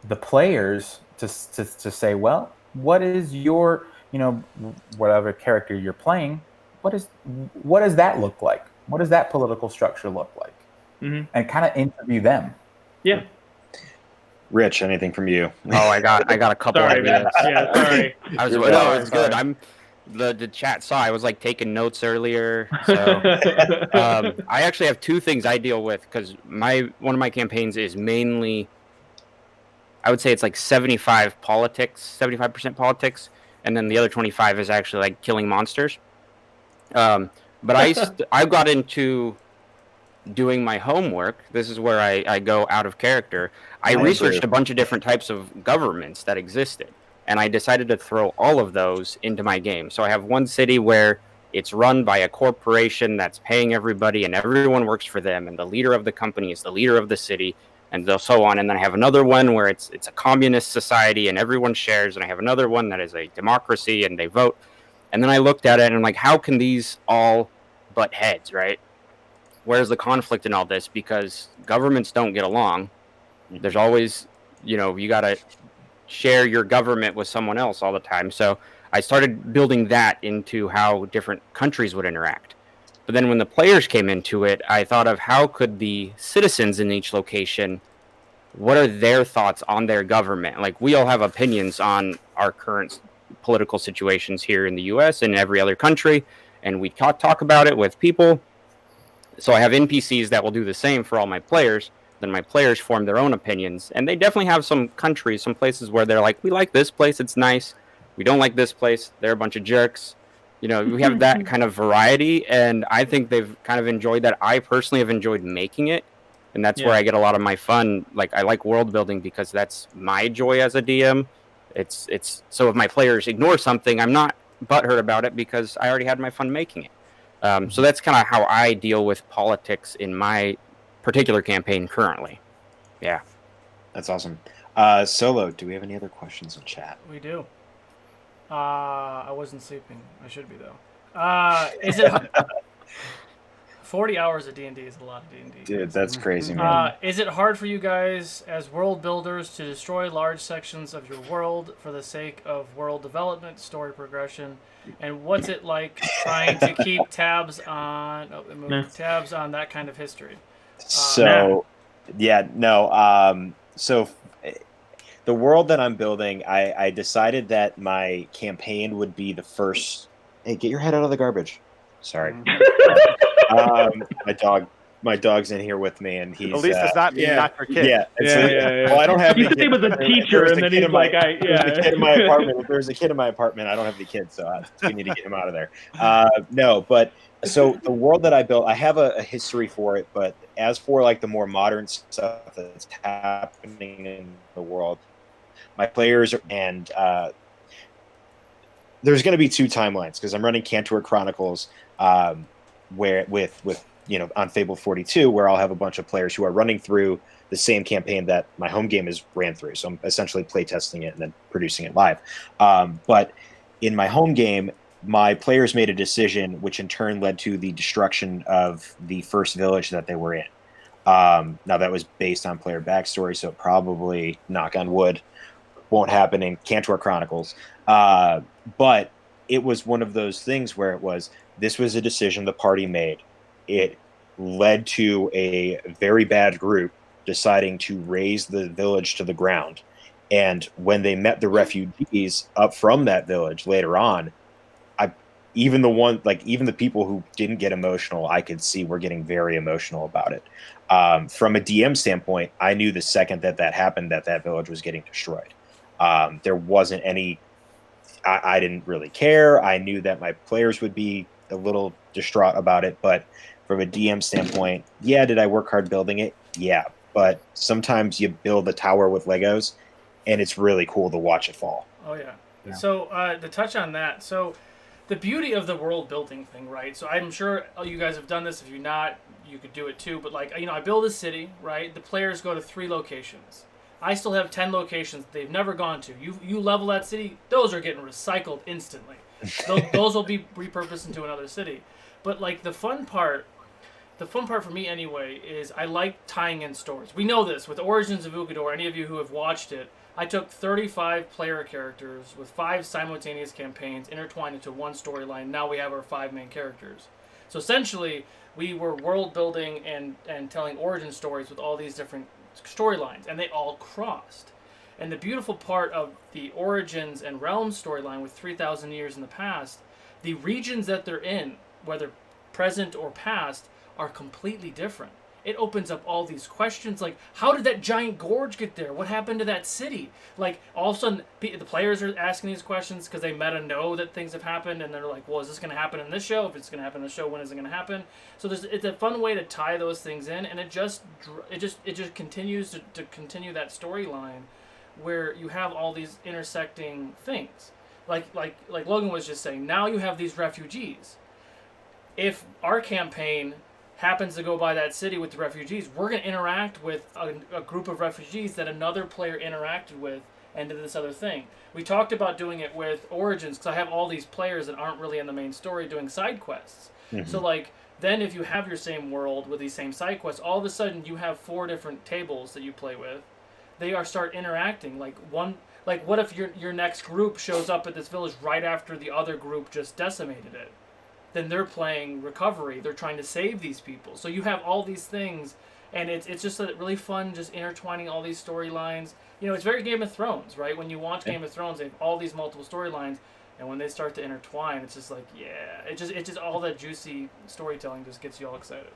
the players to say, well, what is your, whatever character you're playing, what does that look like? What does that political structure look like? Mm-hmm. And kind of interview them. Yeah. Rich, anything from you? Oh, I got a couple Sorry, ideas. man. Yeah, sorry. It's good. The chat saw I was like taking notes earlier. So I actually have two things I deal with because one of my campaigns is mainly, I would say it's like 75% politics, and then the other 25 is actually like killing monsters. But I got into doing my homework. This is where I go out of character. I researched a bunch of different types of governments that existed, and I decided to throw all of those into my game. So I have one city where it's run by a corporation that's paying everybody, and everyone works for them, and the leader of the company is the leader of the city, and so on. And then I have another one where it's a communist society, and everyone shares, and I have another one that is a democracy, and they vote. And then I looked at it, and I'm like, how can these all butt heads, right? Where's the conflict in all this? Because governments don't get along. There's always, you got to share your government with someone else all the time. So I started building that into how different countries would interact. But then when the players came into it, I thought of how could the citizens in each location, what are their thoughts on their government? Like, we all have opinions on our current political situations here in the US and every other country, and we talk about it with people. So I have NPCs that will do the same for all my players. Then my players form their own opinions. And they definitely have some countries, some places where they're like, we like this place, it's nice. We don't like this place, they're a bunch of jerks. We have that kind of variety. And I think they've kind of enjoyed that. I personally have enjoyed making it. And that's where I get a lot of my fun. Like, I like world building because that's my joy as a DM. It's so if my players ignore something, I'm not butthurt about it because I already had my fun making it. So that's kind of how I deal with politics in my particular campaign currently. Yeah. That's awesome. Solo, do we have any other questions in chat? We do. I wasn't sleeping. I should be, though. Is it 40 hours of D&D is a lot of D&D. Dude, that's crazy, man. Is it hard for you guys as world builders to destroy large sections of your world for the sake of world development, story progression? And what's it like trying to keep tabs on that kind of history? So the world that I'm building, I decided that my campaign would be the first. Hey, get your head out of the garbage. Sorry. My dog's in here with me, and he's. At least it's not me, not your kid. Yeah. Well, I don't have. He said he was a teacher, and then he's like, in my apartment. If there's a kid in my apartment, I don't have the kid, so we need to get him out of there. No, but so the world that I built, I have a history for it, but as for like the more modern stuff that's happening in the world, my players and there's going to be two timelines because I'm running Cantor Chronicles, where with on Fable 42, where I'll have a bunch of players who are running through the same campaign that my home game is ran through. So I'm essentially playtesting it and then producing it live. But in my home game, my players made a decision, which in turn led to the destruction of the first village that they were in. Now that was based on player backstory, so it probably, knock on wood, won't happen in Cantor Chronicles. But it was one of those things where this was a decision the party made. It led to a very bad group deciding to raze the village to the ground. And when they met the refugees up from that village later on, even the people who didn't get emotional, I could see were getting very emotional about it. From a DM standpoint, I knew the second that happened that village was getting destroyed. There wasn't any. I didn't really care. I knew that my players would be a little distraught about it, but from a DM standpoint, yeah, did I work hard building it? Yeah, but sometimes you build a tower with Legos, and it's really cool to watch it fall. Oh yeah. So to touch on that, so the beauty of the world building thing, right? So I'm sure you guys have done this. If you're not, you could do it too. But like, I build a city, right? The players go to 3 locations. I still have 10 locations they've never gone to. You level that city, those are getting recycled instantly. Those will be repurposed into another city. But like the fun part for me anyway is I like tying in stories. We know this with Origins of Ugador. Any of you who have watched it, I took 35 player characters with 5 simultaneous campaigns intertwined into one storyline. Now we have our 5 main characters. So essentially, we were world building and telling origin stories with all these different storylines, and they all crossed. And the beautiful part of the Origins and Realms storyline with 3,000 years in the past, the regions that they're in, whether present or past, are completely different. It opens up all these questions like, how did that giant gorge get there? What happened to that city? Like, all of a sudden, the players are asking these questions because they meta know that things have happened, and they're like, well, is this going to happen in this show? If it's going to happen in the show, when is it going to happen? So it's a fun way to tie those things in, and it just continues to continue that storyline where you have all these intersecting things. Like Logan was just saying, now you have these refugees. If our campaign happens to go by that city with the refugees, we're going to interact with a group of refugees that another player interacted with and did this other thing. We talked about doing it with Origins because I have all these players that aren't really in the main story doing side quests. Mm-hmm. So like, then if you have your same world with these same side quests, all of a sudden you have 4 different tables that you play with. They start interacting. Like what if your next group shows up at this village right after the other group just decimated it? Then they're playing recovery. They're trying to save these people. So you have all these things, and it's just really fun just intertwining all these storylines. It's very Game of Thrones, right? When you watch Game of Thrones, they have all these multiple storylines, and when they start to intertwine, it's just like, yeah, it just all that juicy storytelling just gets you all excited.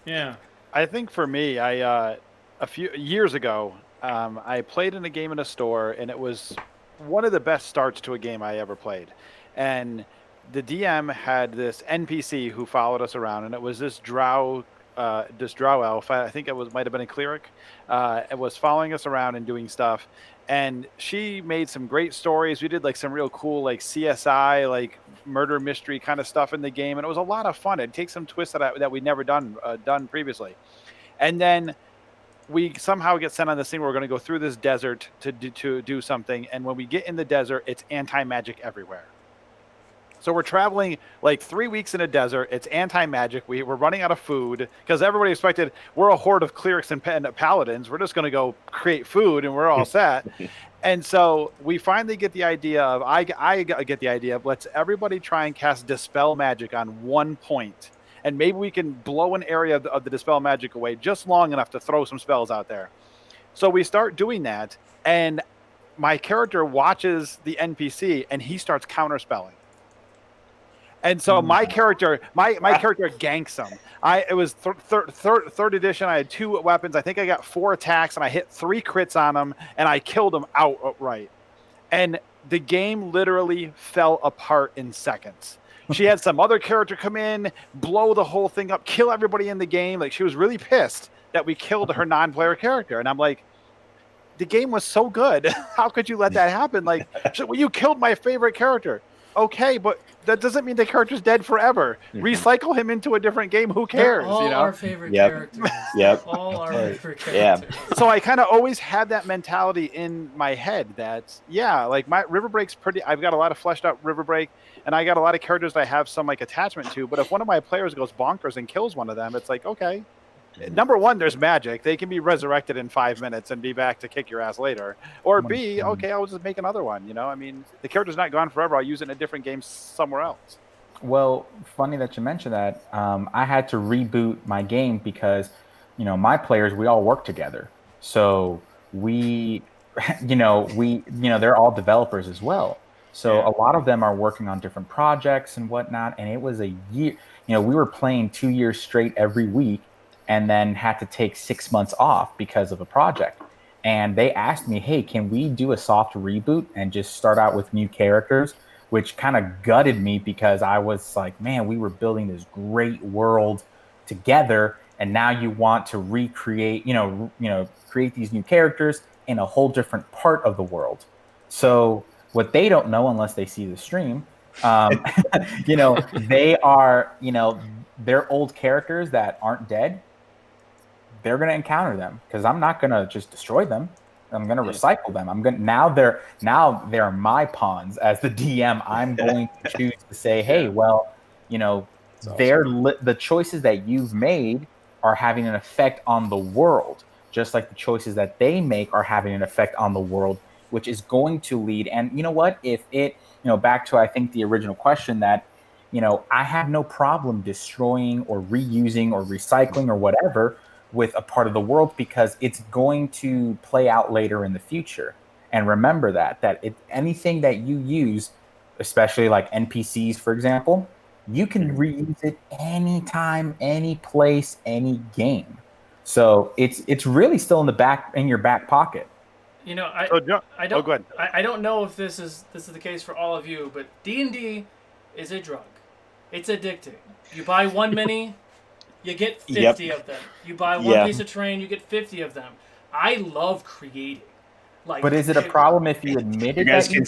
Yeah. I think for me, a few years ago, I played in a game in a store, and it was one of the best starts to a game I ever played. And the DM had this NPC who followed us around, and it was this drow elf. I think it might have been a cleric. It was following us around and doing stuff, and she made some great stories. We did like some real cool like CSI, like murder mystery kind of stuff in the game, and it was a lot of fun. It takes some twists that we'd never done previously, and then we somehow get sent on this thing where we're going to go through this desert to do something, and when we get in the desert, it's anti-magic everywhere. So we're traveling like 3 weeks in a desert. It's anti-magic. We're running out of food because everybody expected we're a horde of clerics and paladins. We're just going to go create food and we're all set. And so we finally get the idea of, I get the idea of, let's everybody try and cast Dispel Magic on one point. And maybe we can blow an area of the Dispel Magic away just long enough to throw some spells out there. So we start doing that, and my character watches the NPC, and he starts counterspelling. And so my character ganks him. It was third edition. I had 2 weapons. I think I got 4 attacks, and I hit 3 crits on him, and I killed him outright. And the game literally fell apart in seconds. She had some other character come in, blow the whole thing up, kill everybody in the game. Like, she was really pissed that we killed her non-player character. And I'm like, the game was so good. How could you let that happen? Like, well, you killed my favorite character. Okay, but that doesn't mean the character's dead forever. Recycle him into a different game. Who cares? They're all our favorite characters. Yep. All our favorite characters. Yeah. So I kind of always had that mentality in my head that, like my River Break's I've got a lot of fleshed out River Break, and I got a lot of characters that I have some like attachment to. But if one of my players goes bonkers and kills one of them, it's like, okay. Number one, there's magic. They can be resurrected in 5 minutes and be back to kick your ass later. Or B, okay, I'll just make another one. I mean, the character's not gone forever. I'll use it in a different game somewhere else. Well, funny that you mentioned that. I had to reboot my game because, my players, we all work together. So we they're all developers as well. So Yeah. a lot of them are working on different projects and whatnot. And it was a year, we were playing 2 years straight every week and then had to take 6 months off because of a project. And they asked me, hey, can we do a soft reboot and just start out with new characters? Which kind of gutted me because I was like, man, we were building this great world together. And now you want to recreate, create these new characters in a whole different part of the world. So what they don't know unless they see the stream, um, they are, they're old characters that aren't dead. They're going to encounter them because I'm not going to just destroy them. I'm going to recycle them. They're my pawns as the DM. I'm going to choose to say, hey, well, the choices that you've made are having an effect on the world, just like the choices that they make are having an effect on the world, which is going to lead. And you know what? If it, back to, I think, the original question that, I have no problem destroying or reusing or recycling or whatever with a part of the world because it's going to play out later in the future. And remember that anything that you use, especially like NPCs, for example, you can reuse it anytime, any place, any game. So it's really still in your back pocket. I don't go ahead. I don't know if this is the case for all of you, but D&D is a drug. It's addicting. You buy one mini, you get 50 of them. You buy one piece of terrain, you get 50 of them. I love creating. But is it a problem if you admit it? You guys can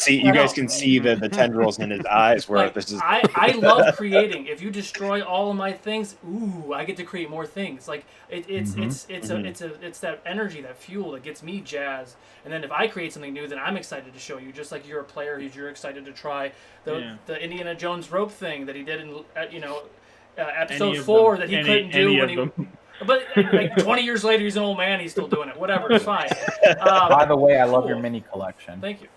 see the tendrils in his eyes where this is. I love creating. If you destroy all of my things, ooh, I get to create more things. Like it's that energy, that fuel that gets me jazzed. And then if I create something new, then I'm excited to show you. Just like you're a player, you're excited to try the Indiana Jones rope thing that he did in episode 4 that he couldn't do when he. But like 20 years later, he's an old man. He's still doing it. Whatever, it's fine. By the way, I love your mini collection. Thank you.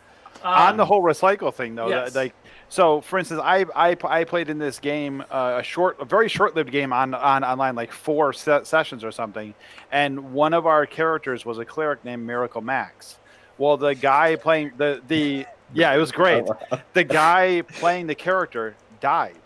On the whole recycle thing, though, yes. so for instance, I played in this game a very short-lived game on online, like 4 sessions or something, and one of our characters was a cleric named Miracle Max. Well, the guy playing it was great. The guy playing the character died.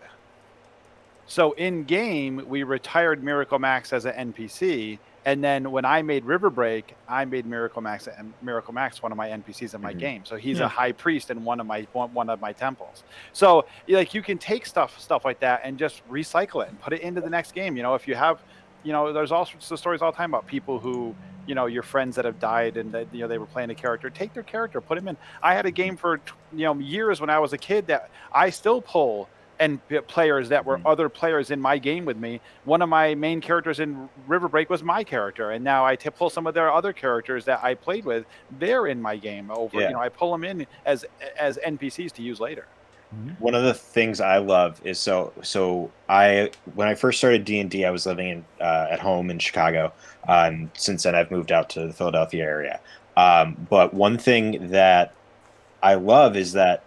So in game, we retired Miracle Max as an NPC, and then when I made River Break, I made Miracle Max one of my NPCs in my game. So he's a high priest in one of my temples. So like you can take stuff like that and just recycle it and put it into the next game. If you have, there's all sorts of stories all the time about people who, your friends that have died and that they were playing a character. Take their character, put him in. I had a game for years when I was a kid that I still pull. And players that were other players in my game with me. One of my main characters in River Break was my character, and now I pull some of their other characters that I played with. They're in my game over. Yeah. I pull them in as NPCs to use later. One of the things I love is when I first started D&D, I was living at home in Chicago. Since then, I've moved out to the Philadelphia area. But one thing that I love is that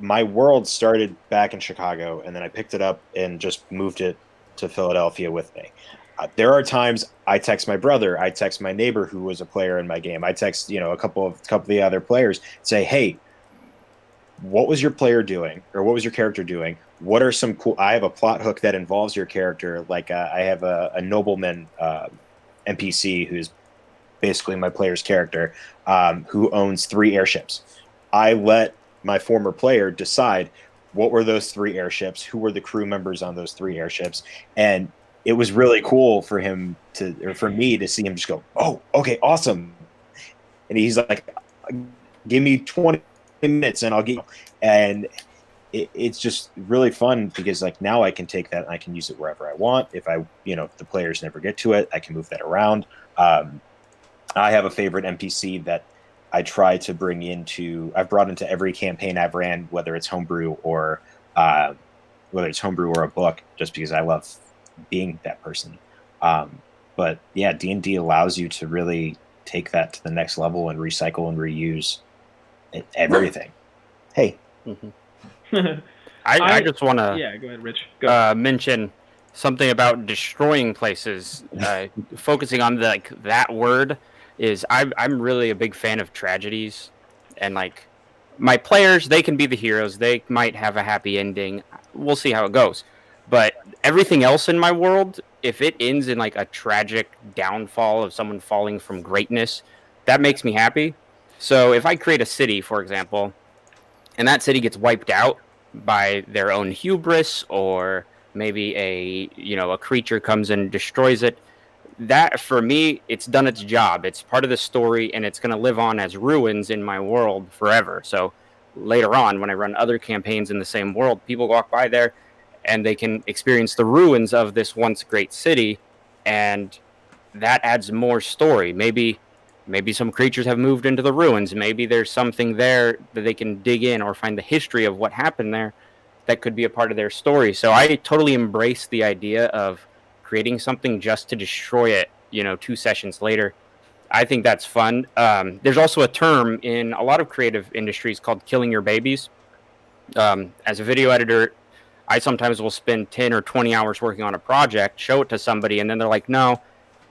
my world started back in Chicago, and then I picked it up and just moved it to Philadelphia with me. There are times I text my brother, I text my neighbor who was a player in my game, I text a couple of the other players, say, hey, what was your player doing, or what was your character doing? What are some cool? I have a plot hook that involves your character. Like I have a nobleman NPC who's basically my player's character, who owns 3 airships. I let my former player decide what were those 3 airships, who were the crew members on those 3 airships, and it was really cool for me to see him just go, oh, okay, awesome. And he's like, give me 20 minutes and I'll get you. And it's just really fun because like now I can take that and I can use it wherever I want. If if the players never get to it, I can move that around. I have a favorite NPC that I try to I've brought into every campaign I've ran, whether it's homebrew or a book, just because I love being that person. But yeah, D&D allows you to really take that to the next level and recycle and reuse everything. Hey. I just want to go ahead, Rich. Go. Mention something about destroying places, focusing on that word. is I'm really a big fan of tragedies, and like my players, they can be the heroes. They might have a happy ending. We'll see how it goes. But everything else in my world, if it ends in like a tragic downfall of someone falling from greatness, that makes me happy. So if I create a city, for example, and that city gets wiped out by their own hubris, or maybe a creature comes and destroys it, that for me, it's done its job. It's part of the story, and it's going to live on as ruins in my world forever. So later on, when I run other campaigns in the same world, people walk by there and they can experience the ruins of this once great city, and that adds more story. Maybe some creatures have moved into the ruins. Maybe there's something there that they can dig in or find the history of what happened there that could be a part of their story. So I totally embrace the idea of creating something just to destroy it, 2 sessions later. I think that's fun. There's also a term in a lot of creative industries called killing your babies. As a video editor, I sometimes will spend 10 or 20 hours working on a project, show it to somebody, and then they're like, no,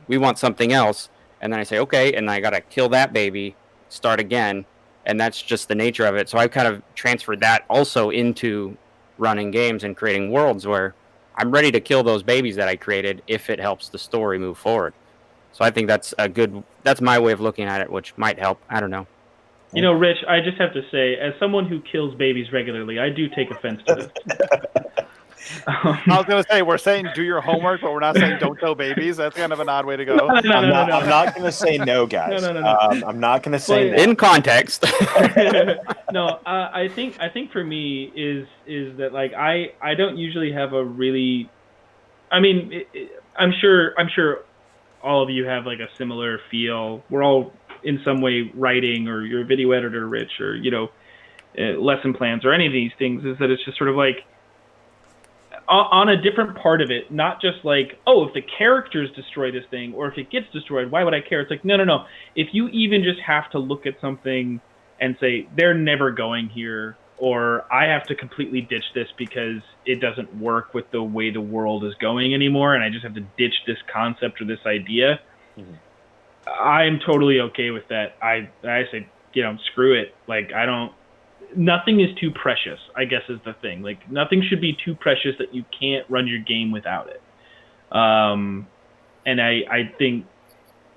we want something else. And then I say, okay, and I got to kill that baby, start again. And that's just the nature of it. So I've kind of transferred that also into running games and creating worlds where I'm ready to kill those babies that I created if it helps the story move forward. So I think that's my way of looking at it, which might help. I don't know. Rich, I just have to say, as someone who kills babies regularly, I do take offense to this. I was going to say, we're saying do your homework, but we're not saying don't kill babies. That's kind of an odd way to go. No. I'm not going to say no, guys. No. I'm not going to say no. In context. No, I think for me is that like I don't usually have a really, I mean, I'm sure all of you have like a similar feel. We're all in some way writing, or you're a video editor, Rich, or lesson plans, or any of these things. Is that it's just sort of like on a different part of it, not just like, oh, if the characters destroy this thing, or if it gets destroyed, why would I care? It's like, no. If you even just have to look at something and say, they're never going here, or I have to completely ditch this because it doesn't work with the way the world is going anymore, and I just have to ditch this concept or this idea, I'm totally okay with that. I say, screw it. Like, nothing is too precious, I guess is the thing. Like, nothing should be too precious that you can't run your game without it. And I think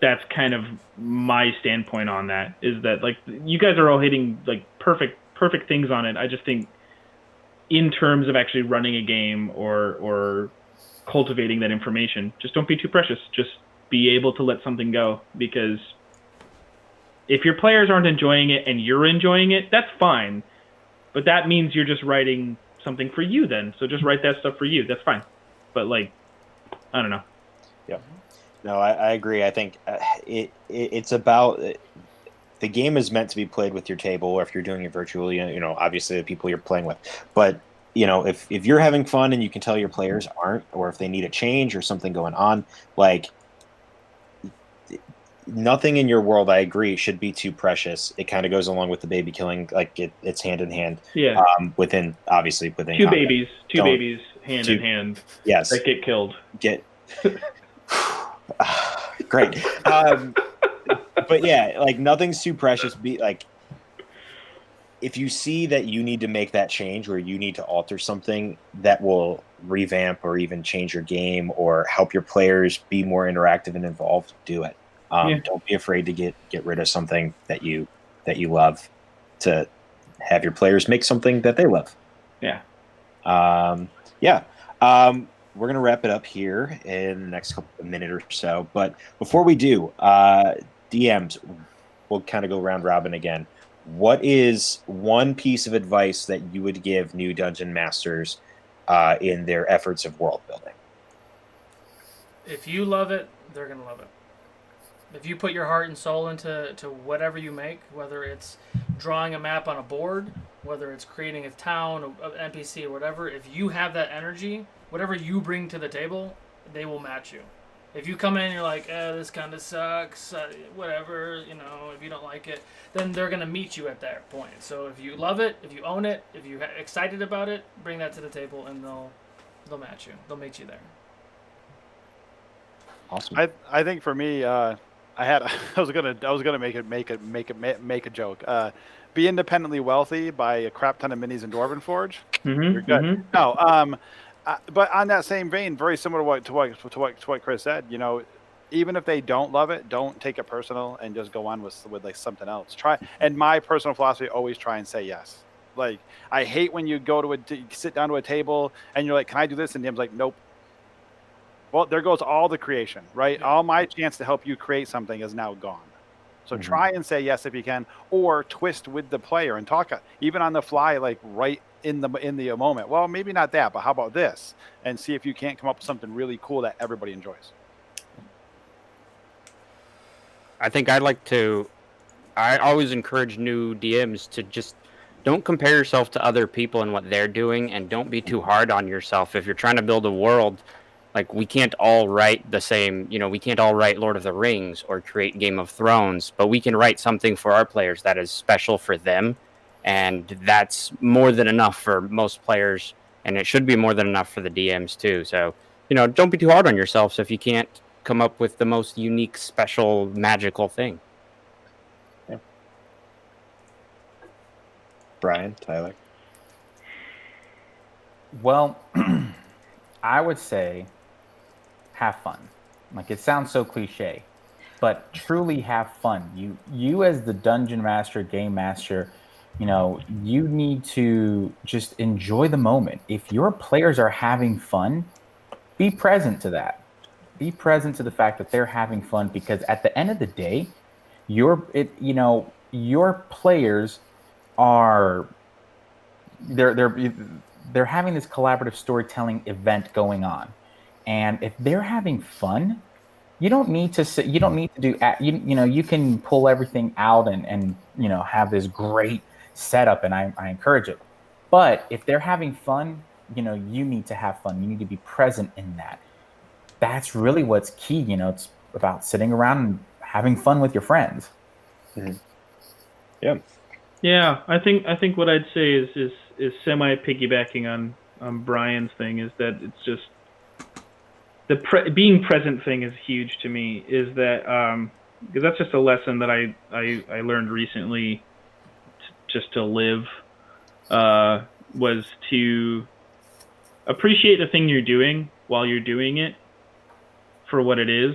that's kind of my standpoint on that, is that, like, you guys are all hitting, like, perfect things on it. I just think in terms of actually running a game or cultivating that information, just don't be too precious. Just be able to let something go, because if your players aren't enjoying it and you're enjoying it, that's fine. But that means you're just writing something for you then. So just write that stuff for you. That's fine. But, like, I don't know. Yeah. No, I agree. I think it's about the game is meant to be played with your table, or if you're doing it virtually, obviously the people you're playing with. But, if you're having fun and you can tell your players aren't, or if they need a change or something going on, like, nothing in your world, I agree, should be too precious. It kind of goes along with the baby killing, like it's hand in hand. Yeah. Within two context. babies hand in hand. Yes. That get killed. Great. But yeah, like, nothing's too precious. Be like, if you see that you need to make that change, or you need to alter something that will revamp or even change your game or help your players be more interactive and involved, do it. Don't be afraid to get rid of something that you love, to have your players make something that they love. Yeah. We're going to wrap it up here in the next minute or so. But before we do, DMs, we'll kind of go round robin again. What is one piece of advice that you would give new dungeon masters in their efforts of world building? If you love it, they're going to love it. If you put your heart and soul into whatever you make, whether it's drawing a map on a board, whether it's creating a town, an NPC, or whatever, if you have that energy, whatever you bring to the table, they will match you. If you come in and you're like, this kind of sucks, whatever, if you don't like it, then they're going to meet you at that point. So if you love it, if you own it, if you're excited about it, bring that to the table, and they'll match you. They'll meet you there. Awesome. I think for me, I was gonna make a joke. Be independently wealthy, buy a crap ton of minis in Dwarven Forge. You're good. No, but on that same vein, very similar to what Chris said. You know, even if they don't love it, don't take it personal and just go on with like something else. Try. And my personal philosophy, always try and say yes. Like, I hate when you go to sit down to a table and you're like, "Can I do this?" And DM's like, "Nope." Well, there goes all the creation, right? All my chance to help you create something is now gone. So try and say yes if you can, or twist with the player and talk even on the fly, like right in the moment. Well, maybe not that, but how about this? And see if you can't come up with something really cool that everybody enjoys. I think I always encourage new DMs to just don't compare yourself to other people and what they're doing, and don't be too hard on yourself. If you're trying to build a world, like, we can't all write the same, we can't all write Lord of the Rings or create Game of Thrones, but we can write something for our players that is special for them. And that's more than enough for most players. And it should be more than enough for the DMs too. So, don't be too hard on yourself if you can't come up with the most unique, special, magical thing. Yeah. Brian, Tyler. Well, I would say have fun. Like, it sounds so cliche, but truly have fun. You as the dungeon master, game master, you need to just enjoy the moment. If your players are having fun, be present to that. Be present to the fact that they're having fun, because at the end of the day, your players are they're having this collaborative storytelling event going on. And if they're having fun, you don't need to do, you can pull everything out and have this great setup, and I encourage it. But if they're having fun, you need to have fun. You need to be present in that. That's really what's key. It's about sitting around and having fun with your friends. Mm-hmm. Yeah. Yeah, I think what I'd say is semi piggybacking on Brian's thing, is that it's just being present thing is huge to me. Is that because that's just a lesson that I learned recently, just to live, was to appreciate the thing you're doing while you're doing it for what it is,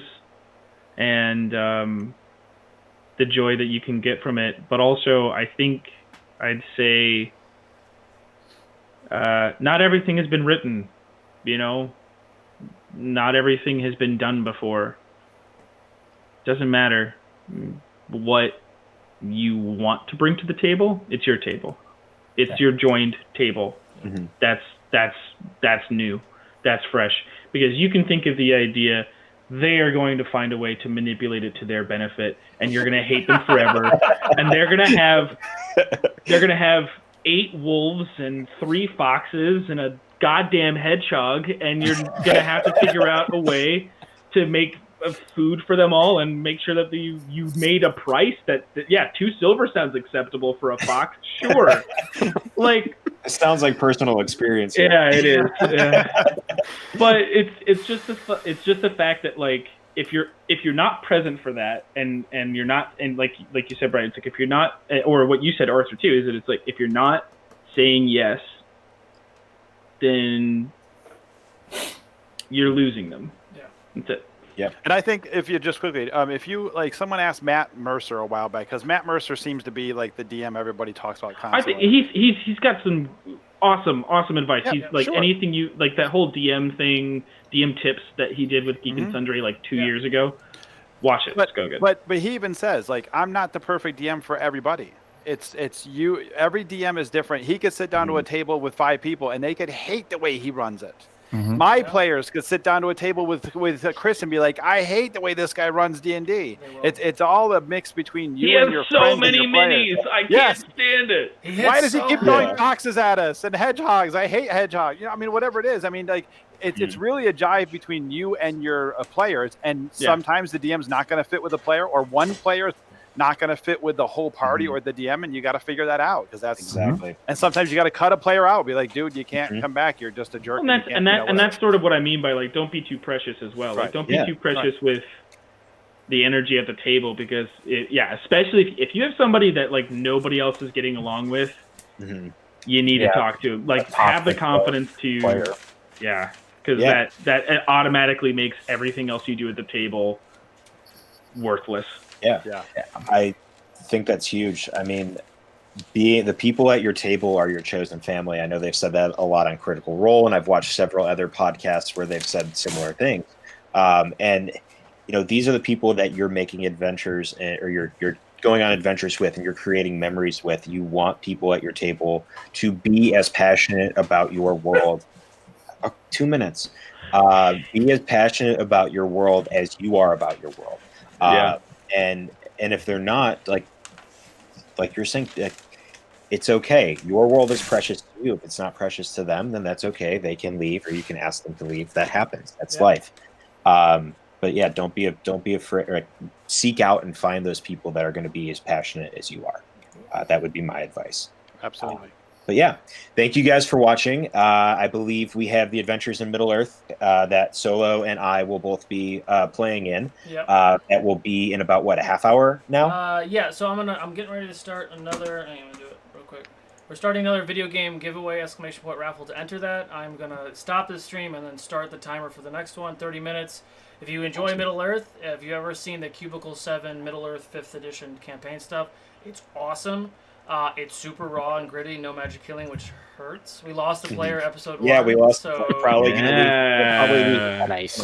and the joy that you can get from it. But also, I think I'd say not everything has been written, not everything has been done before. Doesn't matter what you want to bring to the table. It's your table. It's your joined table. Mm-hmm. That's new. That's fresh. Because you can think of the idea, they are going to find a way to manipulate it to their benefit, and you're going to hate them forever. And they're going to have 8 wolves and 3 foxes and a goddamn hedgehog, and you're going to have to figure out a way to make food for them all and make sure that you made a price that 2 silver sounds acceptable for a fox. Sure. Like, it sounds like personal experience here. Yeah, it is. But it's just the fact that, like, if you're not present for that, and you're not, and like you said, Brian, it's like, if you're not, or what you said, Arthur, too, is that it's like, if you're not saying yes, then you're losing them. Yeah. That's it. Yeah. And I think, if you just quickly, if you, like, someone asked Matt Mercer a while back, because Matt Mercer seems to be like the DM everybody talks about constantly. I think he's got some awesome advice. Yeah, he's like, sure. anything you like, that whole DM thing, DM tips that he did with Geek and Sundry like 2 years ago. Watch it. Let's go good. But he even says, like, I'm not the perfect DM for everybody. It's you. Every DM is different. He could sit down to a table with 5 people and they could hate the way he runs it. Mm-hmm. My players could sit down to a table with Chris and be like, I hate the way this guy runs D&D. It's all a mix between you and your friends. He has so many minis. I can't stand it. Why does he keep throwing foxes at us and hedgehogs? I hate hedgehogs. I mean, whatever it is. I mean, like, it's really a jive between you and your players. And sometimes the DM's not going to fit with the player, or one player is not going to fit with the whole party or the DM, and you got to figure that out, because that's exactly. And sometimes you got to cut a player out. Be like, dude, you can't come back. You're just a jerk. And that's sort of what I mean by, like, don't be too precious as well. Right. Like, don't be too precious with the energy at the table, because especially if you have somebody that like nobody else is getting along with, you need to talk to, like, have the confidence to because that automatically makes everything else you do at the table worthless. I think that's huge. I mean, the people at your table are your chosen family. I know they've said that a lot on Critical Role, and I've watched several other podcasts where they've said similar things. And these are the people that you're making adventures or you're going on adventures with, and you're creating memories with. You want people at your table to be as passionate about your world. 2 minutes. Be as passionate about your world as you are about your world. And if they're not, like you're saying, it's okay. Your world is precious to you. If it's not precious to them, then that's okay. They can leave, or you can ask them to leave. That happens. That's life. But yeah, don't be afraid. Like, seek out and find those people that are going to be as passionate as you are. That would be my advice. Absolutely. But yeah, thank you guys for watching. I believe we have the Adventures in Middle Earth that Solo and I will both be playing in. That will be in about a half hour now. So I'm getting ready to start another. I'm gonna do it real quick. We're starting another video game giveaway ! Raffle to enter that. I'm gonna stop the stream and then start the timer for the next one. 30 minutes. If you enjoy Middle Earth, if you ever seen the Cubicle 7 Middle Earth 5th edition campaign stuff, it's awesome. It's super raw and gritty, no magic killing, which hurts. We lost a player episode 1. Yeah, we lost. So Probably going to lose. Nice.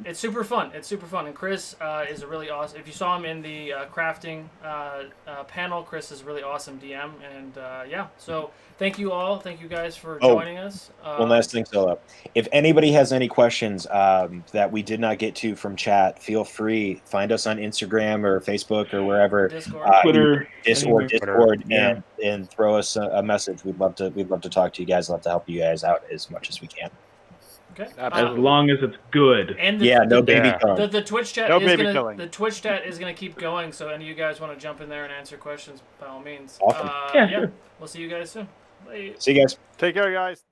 It's super fun. And Chris is a really awesome. If you saw him in the crafting panel, Chris is a really awesome DM. And so thank you all. Thank you guys for joining us. One last thing, Solo. If anybody has any questions that we did not get to from chat, feel free. Find us on Instagram or Facebook or wherever. Discord. Twitter. Discord, and throw us a message. We'd love to talk to you guys. Love to help you guys out as much as we can. Okay. As long as it's good. And no baby killing. The Twitch chat is gonna keep going. So any of you guys want to jump in there and answer questions, by all means. Awesome. We'll see you guys soon. Bye. See you guys. Take care, guys.